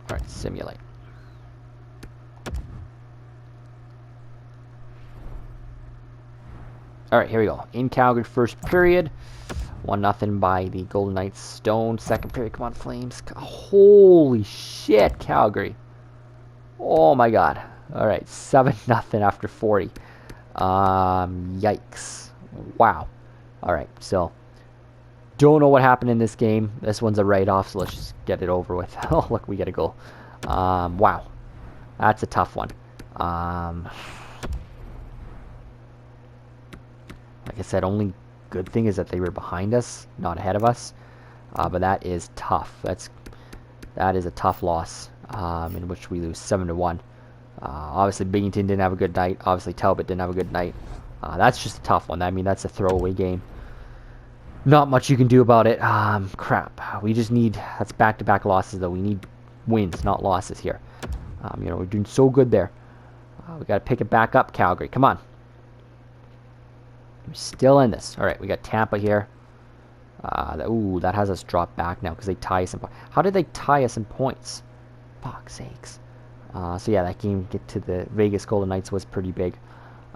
All right, simulate. All right, here we go. In Calgary, first period. 1-0 by the Golden Knights. Stone, second period. Come on, Flames. Holy shit, Calgary. Oh, my God. All right, 7-0 after 40. Yikes. Wow. All right, so don't know what happened in this game. This one's a write-off, so let's just get it over with. Oh, look, we got a goal. Wow. That's a tough one. Like I said, only good thing is that they were behind us, not ahead of us. But that is tough. That is a tough loss, in which we lose 7-1. Obviously, Binghamton didn't have a good night. Obviously, Talbot didn't have a good night. That's just a tough one. I mean, that's a throwaway game. Not much you can do about it. Crap. We just need... That's back-to-back losses, though. We need wins, not losses here. We're doing so good there. We got to pick it back up, Calgary. Come on. We're still in this. All right, we got Tampa here. That has us drop back now because they tie us in points. How did they tie us in points? Fuck's sakes. So yeah, that game get to the Vegas Golden Knights was pretty big.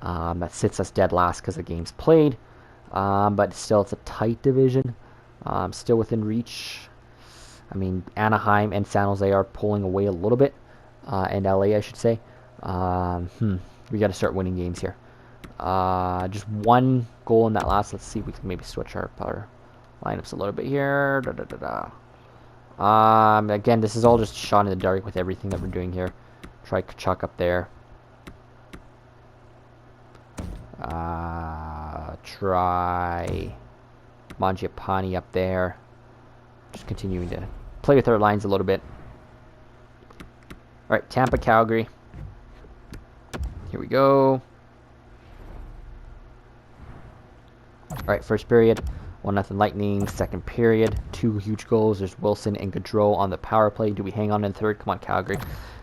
That sits us dead last because the game's played. But still, it's a tight division. Still within reach. I mean, Anaheim and San Jose are pulling away a little bit. And LA, I should say. We got to start winning games here. Just one goal in that last. Let's see if we can maybe switch our lineups a little bit here. Again, this is all just shot in the dark with everything that we're doing here. Try Kachuk up there. Try Mangiapane up there. Just continuing to play with our lines a little bit. Alright, Tampa, Calgary. Here we go. Alright, first period. 1-0 Lightning. Second period. 2 huge goals. There's Wilson and Gaudreau on the power play. Do we hang on in third? Come on, Calgary.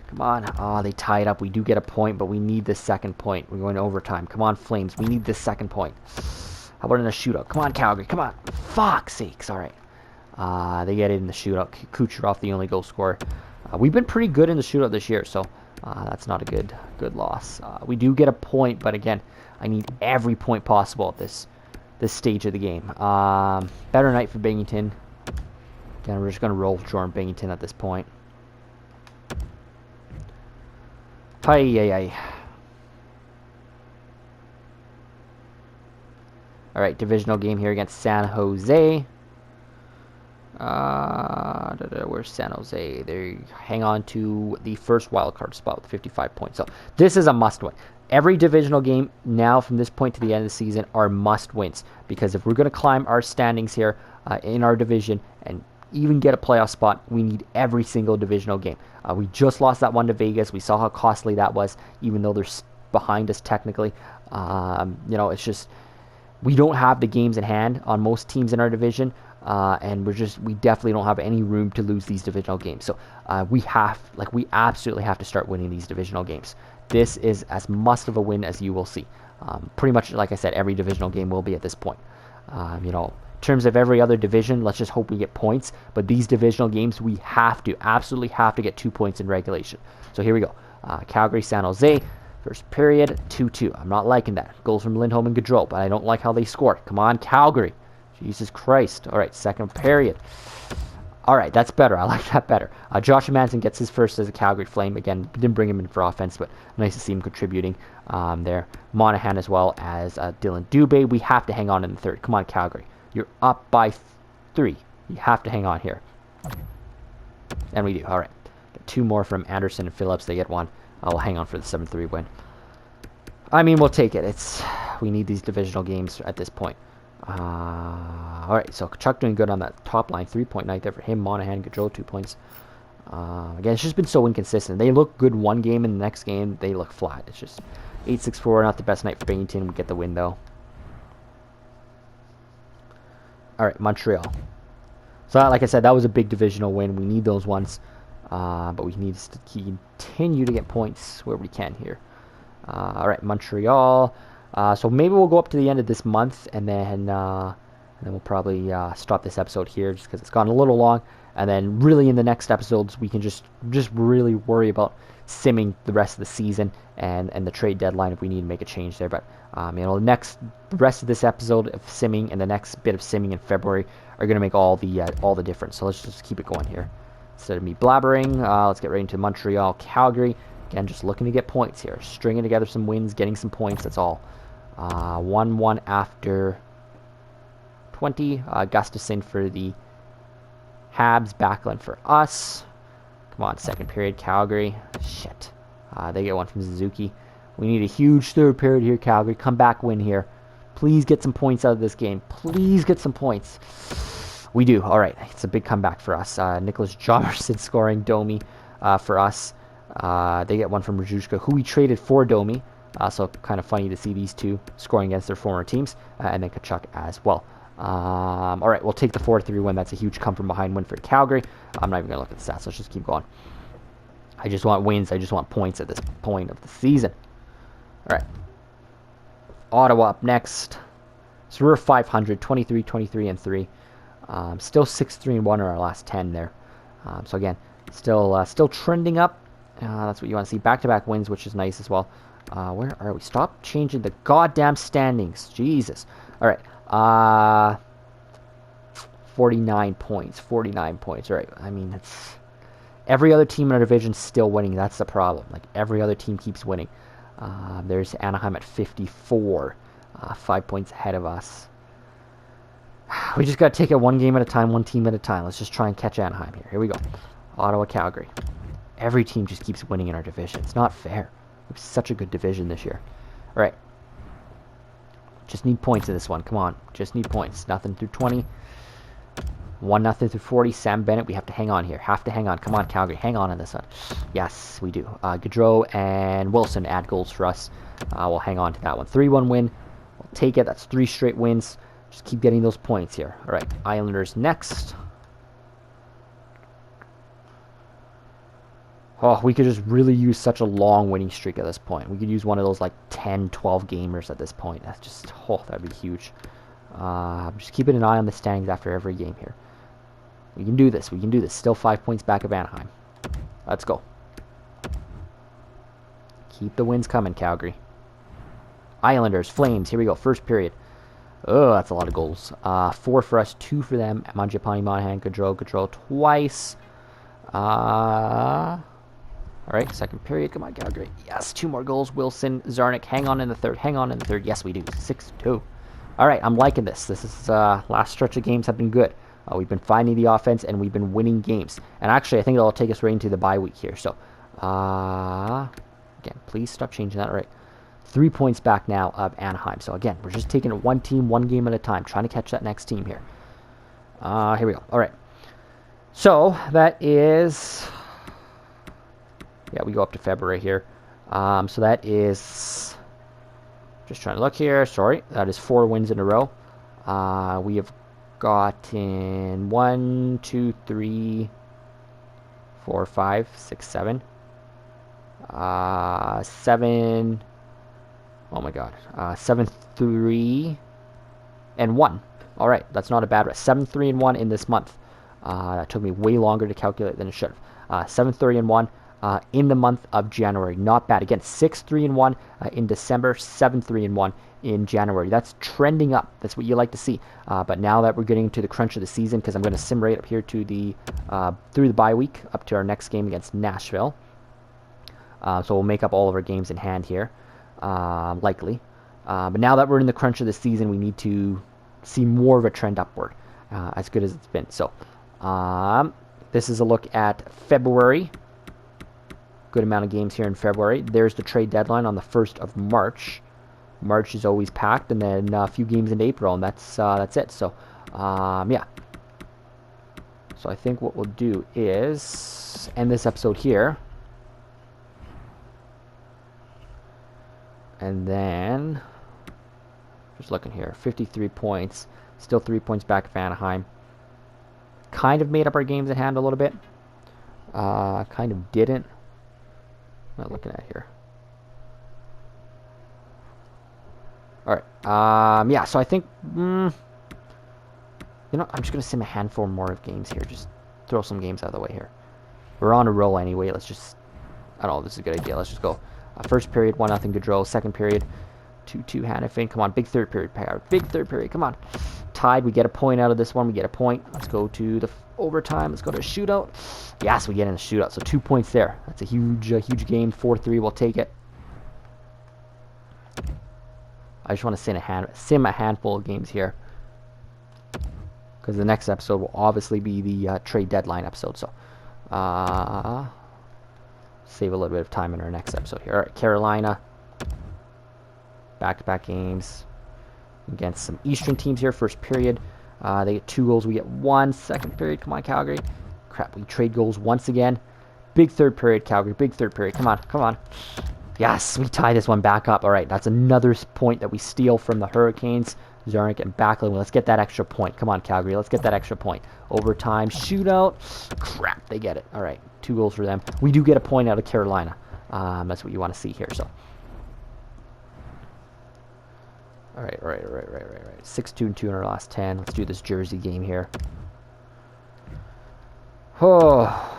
Come on. Oh, they tie it up. We do get a point, but we need this second point. We're going to overtime. Come on, Flames. We need this second point. How about in a shootout? Come on, Calgary. Come on. Fuck's sakes. All right. They get it in the shootout. Kucherov, the only goal scorer. We've been pretty good in the shootout this year, so that's not a good loss. We do get a point, but again, I need every point possible at this stage of the game. Better night for Binghamton. Again, we're just going to roll Jordan Binghamton at this point. Alright, divisional game here against San Jose. Where's San Jose? They hang on to the first wildcard spot with 55 points. So this is a must-win. Every divisional game now from this point to the end of the season are must-wins. Because if we're going to climb our standings here in our division and even get a playoff spot, we need every single divisional game. We just lost that one to Vegas. We saw how costly that was, even though they're behind us technically. It's just we don't have the games in hand on most teams in our division, and we definitely don't have any room to lose these divisional games. So we absolutely have to start winning these divisional games. This is as must of a win as you will see. Pretty much, like I said, every divisional game will be at this point. In terms of every other division, let's just hope we get points. But these divisional games, we absolutely have to get 2 points in regulation. So here we go. Calgary, San Jose, first period, 2-2. I'm not liking that. Goals from Lindholm and Gaudreau, but I don't like how they scored. Come on, Calgary. Jesus Christ. All right, second period. All right, that's better. I like that better. Josh Manson gets his first as a Calgary Flame. Again, didn't bring him in for offense, but nice to see him contributing there. Monahan as well as Dylan Dubé. We have to hang on in the third. Come on, Calgary. You're up by 3. You have to hang on here. And we do. All right. Got 2 more from Anderson and Phillips. They get 1. I'll hang on for the 7-3 win. I mean, we'll take it. We need these divisional games at this point. All right. So Chuck doing good on that top line. 3-point night there for him. Monahan, Gaudreau, 2 points. Again, it's just been so inconsistent. They look good one game, and the next game they look flat. It's just 8-6-4. Not the best night for Binghamton. We get the win though. All right, Montreal. So, like I said, that was a big divisional win. We need those ones, but we need to continue to get points where we can here. All right, Montreal. So maybe we'll go up to the end of this month, and then we'll probably stop this episode here just because it's gone a little long. And then, really, in the next episodes, we can just really worry about simming the rest of the season and the trade deadline if we need to make a change there. But the rest of this episode of simming and the next bit of simming in February are going to make all the difference. So let's just keep it going here. Instead of me blabbering, let's get right into Montreal, Calgary. Again, just looking to get points here, stringing together some wins, getting some points. That's all. 1-1 after 20. Gustafson for the Habs, Backlund for us. Come on, second period, Calgary. Shit. They get one from Suzuki. We need a huge third period here, Calgary. Come back, win here. Please get some points out of this game. Please get some points. We do. All right. It's a big comeback for us. Nicholas Jomerson scoring, Domi for us. They get one from Rajушka, who we traded for Domi. So kind of funny to see these two scoring against their former teams. And then Kachuk as well. All right, we'll take the 4-3 win. That's a huge come-from-behind win for Calgary. I'm not even going to look at the stats. Let's just keep going. I just want wins. I just want points at this point of the season. All right. Ottawa up next. So we're 500, 23, 23, and 3. Still 6-3 and 1 in our last 10 there. So again, still trending up. That's what you want to see. Back-to-back wins, which is nice as well. Where are we? Stop changing the goddamn standings. Jesus. All right. 49 points. 49 points. All right. I mean, it's every other team in our division still winning. That's the problem. Like, every other team keeps winning. There's Anaheim at 54. 5 points ahead of us. We just got to take it one game at a time, one team at a time. Let's just try and catch Anaheim here. Here we go. Ottawa, Calgary. Every team just keeps winning in our division. It's not fair. It's such a good division this year. All right. Just need points in this one. Come on. Just need points. Nothing through 20. 1-0 through 40. Sam Bennett, we have to hang on here. Have to hang on. Come on, Calgary. Hang on in this one. Yes, we do. Gaudreau and Wilson add goals for us. We'll hang on to that one. 3-1 win. We'll take it. That's 3 straight wins. Just keep getting those points here. All right. Islanders next. Oh, we could just really use such a long winning streak at this point. We could use one of those like 10, 12 gamers at this point. That's just, that'd be huge. Just keeping an eye on the standings after every game here. We can do this. We can do this. Still 5 points back of Anaheim. Let's go. Keep the wins coming, Calgary. Islanders, Flames. Here we go. First period. Oh, that's a lot of goals. 4 for us, 2 for them. Mangiapane, Monahan, Gaudreau twice. All right, second period. Come on, Calgary. Yes, 2 more goals. Wilson, Zarnik. Hang on in the third. Hang on in the third. Yes, we do. 6-2. All right, I'm liking this. This is last stretch of games have been good. We've been finding the offense, and we've been winning games. And actually, I think it'll take us right into the bye week here. So, again, please stop changing that. All right, 3 points back now of Anaheim. So, again, we're just taking it one team, one game at a time, trying to catch that next team here. Here we go. All right. So, that is... Yeah, we go up to February here. So that is... Just trying to look here. Sorry. That is 4 wins in a row. We have gotten 1, 2, 3, 4, 5, 6, 7. 7... Oh my god. 7, 3, and 1. All right. That's not a bad rest. 7, 3, and 1 in this month. That took me way longer to calculate than it should have. 7, 3, and 1. In the month of January. Not bad. Again, 6-3 and 1 in December, 7-3 and 1 in January. That's trending up. That's what you like to see. But now that we're getting to the crunch of the season, because I'm going to sim right up here to the through the bye week up to our next game against Nashville. So we'll make up all of our games in hand here, likely. But now that we're in the crunch of the season, we need to see more of a trend upward, as good as it's been. So this is a look at February. Good amount of games here in February. There's the trade deadline on the 1st of March. March is always packed, and then a few games in April, and that's it. So, yeah. So I think what we'll do is end this episode here, and then just looking here, 53 points, still 3 points back of Anaheim. Kind of made up our games at hand a little bit. Kind of didn't. Not looking at here. All right. Yeah. So I think, I'm just gonna sim a handful more of games here. Just throw some games out of the way here. We're on a roll anyway. Let's just I don't know. This is a good idea. Let's just go. First period, 1-0 Gaudreau. Second period, 2-2 Hannafin. Come on, big third period. Big third period. Come on. Tied. We get a point out of this one. We get a point. Let's go to the overtime. Let's go to a shootout. Yes, we get in the shootout. So 2 points there. That's a huge game. 4-3. We'll take it. I just want to sim a handful of games here, because the next episode will obviously be the trade deadline episode. So save a little bit of time in our next episode here. All right, Carolina. Back-to-back games against some Eastern teams here. First period, they get 2 goals. We get 1. Second period, come on, Calgary. Crap, we trade goals once again. Big third period, Calgary. Big third period. Come on. Yes, we tie this one back up. All right, that's another point that we steal from the Hurricanes. Zarnik and Backlund. Let's get that extra point. Come on, Calgary. Let's get that extra point. Overtime, shootout. Crap, they get it. All right, 2 goals for them. We do get a point out of Carolina. That's what you want to see here. So, all right. 6-2-2 in our last 10. Let's do this Jersey game here. Oh.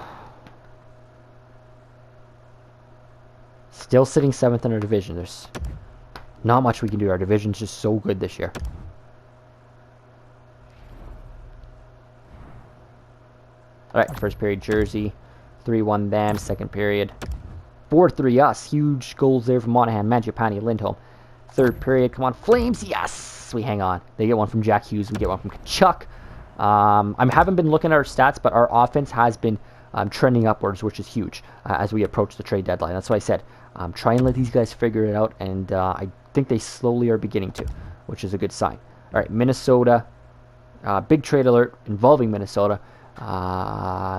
Still sitting 7th in our division. There's not much we can do. Our division's just so good this year. Alright, first period Jersey. 3-1 them. Second period 4-3 us. Huge goals there from Monahan, Mangiapane, Lindholm. Third period, come on, Flames. Yes! We hang on. They get one from Jack Hughes. We get one from Kachuk. I haven't been looking at our stats, but our offense has been trending upwards, which is huge as we approach the trade deadline. That's why I said try and let these guys figure it out, and I think they slowly are beginning to, which is a good sign. All right, Minnesota, big trade alert involving Minnesota.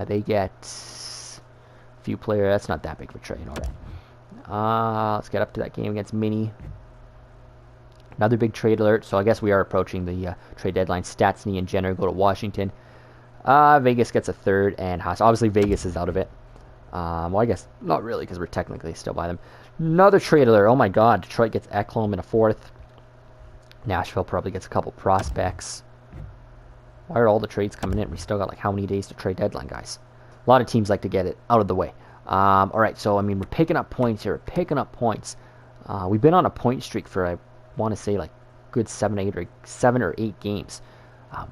They get a few players. That's not that big of a trade. All right, let's get up to that game against Mini. Another big trade alert. So I guess we are approaching the trade deadline. Statsny and Jenner go to Washington. Vegas gets a third, and Haas. Obviously, Vegas is out of it. Well, I guess not really, because we're technically still by them. Another trade alert. Oh my God! Detroit gets Ekholm in a 4th. Nashville probably gets a couple prospects. Why are all the trades coming in? We still got like how many days to trade deadline, guys? A lot of teams like to get it out of the way. All right, so I mean, we're picking up points here. We're picking up points. We've been on a point streak for, I want to say, like good 7 or 8 games.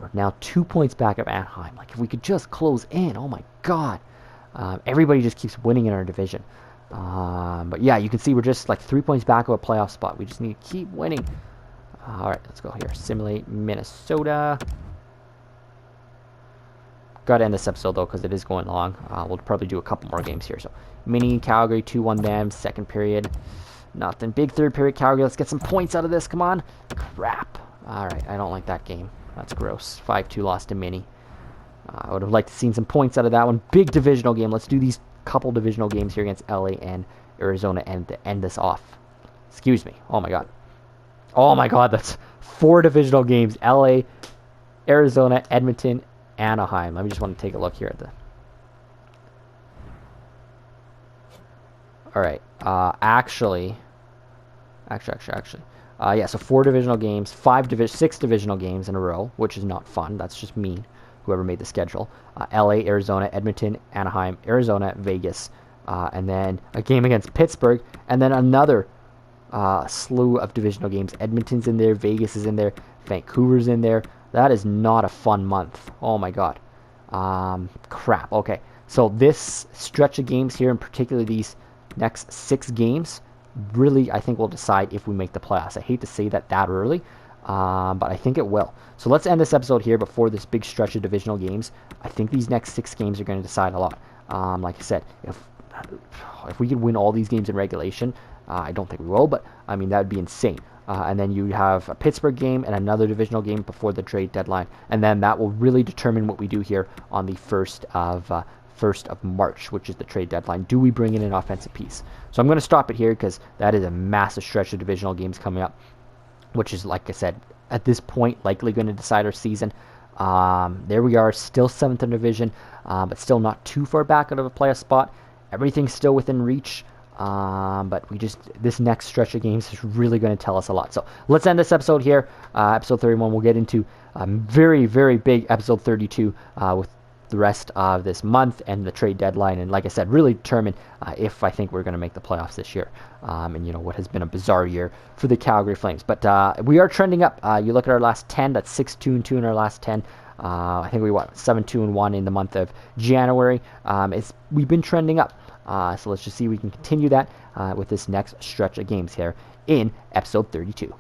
We're now 2 points back of Anaheim. Like, if we could just close in, oh my God. Everybody just keeps winning in our division. But yeah, you can see we're just like 3 points back of a playoff spot. We just need to keep winning. All right, let's go here. Simulate Minnesota. Got to end this episode, though, because it is going long. We'll probably do a couple more games here. So, Mini, Calgary, 2-1 them. Second period. Nothing. Big third period, Calgary. Let's get some points out of this. Come on. Crap. All right, I don't like that game. That's gross. 5-2 loss to Mini. I would have liked to seen some points out of that one. Big divisional game. Let's do these couple divisional games here against LA and Arizona and to end this off. Excuse me. Oh, my God. Oh, my God. That's 4 divisional games. LA, Arizona, Edmonton, Anaheim. Let me just want to take a look here at the... All right. Actually. Yeah, so 4 divisional games, 6 divisional games in a row, which is not fun. That's just mean, whoever made the schedule. LA, Arizona, Edmonton, Anaheim, Arizona, Vegas, and then a game against Pittsburgh, and then another slew of divisional games. Edmonton's in there, Vegas is in there, Vancouver's in there. That is not a fun month. Oh my God. Crap. Okay, so this stretch of games here, in particular these next 6 games, really, I think will decide if we make the playoffs. I hate to say that early, but I think it will. So let's end this episode here before this big stretch of divisional games. I think these next 6 games are going to decide a lot. Like I said, if we could win all these games in regulation, I don't think we will, but I mean, that would be insane. And then you have a Pittsburgh game and another divisional game before the trade deadline, and then that will really determine what we do here on the 1st of March, which is the trade deadline. Do we bring in an offensive piece? So I'm going to stop it here because that is a massive stretch of divisional games coming up, which is, like I said, at this point likely going to decide our season. There we are, still 7th in division, but still not too far back out of a playoff spot. Everything's still within reach, but this next stretch of games is really going to tell us a lot. So let's end this episode here. Episode 31, we'll get into very, very big episode 32 with the rest of this month and the trade deadline, and like I said, really determine if I think we're going to make the playoffs this year. And what has been a bizarre year for the Calgary Flames, but we are trending up. You look at our last 10. That's 6-2-2 in our last 10. I think we won 7-2-1 in the month of January. We've been trending up. So let's just see if we can continue that with this next stretch of games here in episode 32.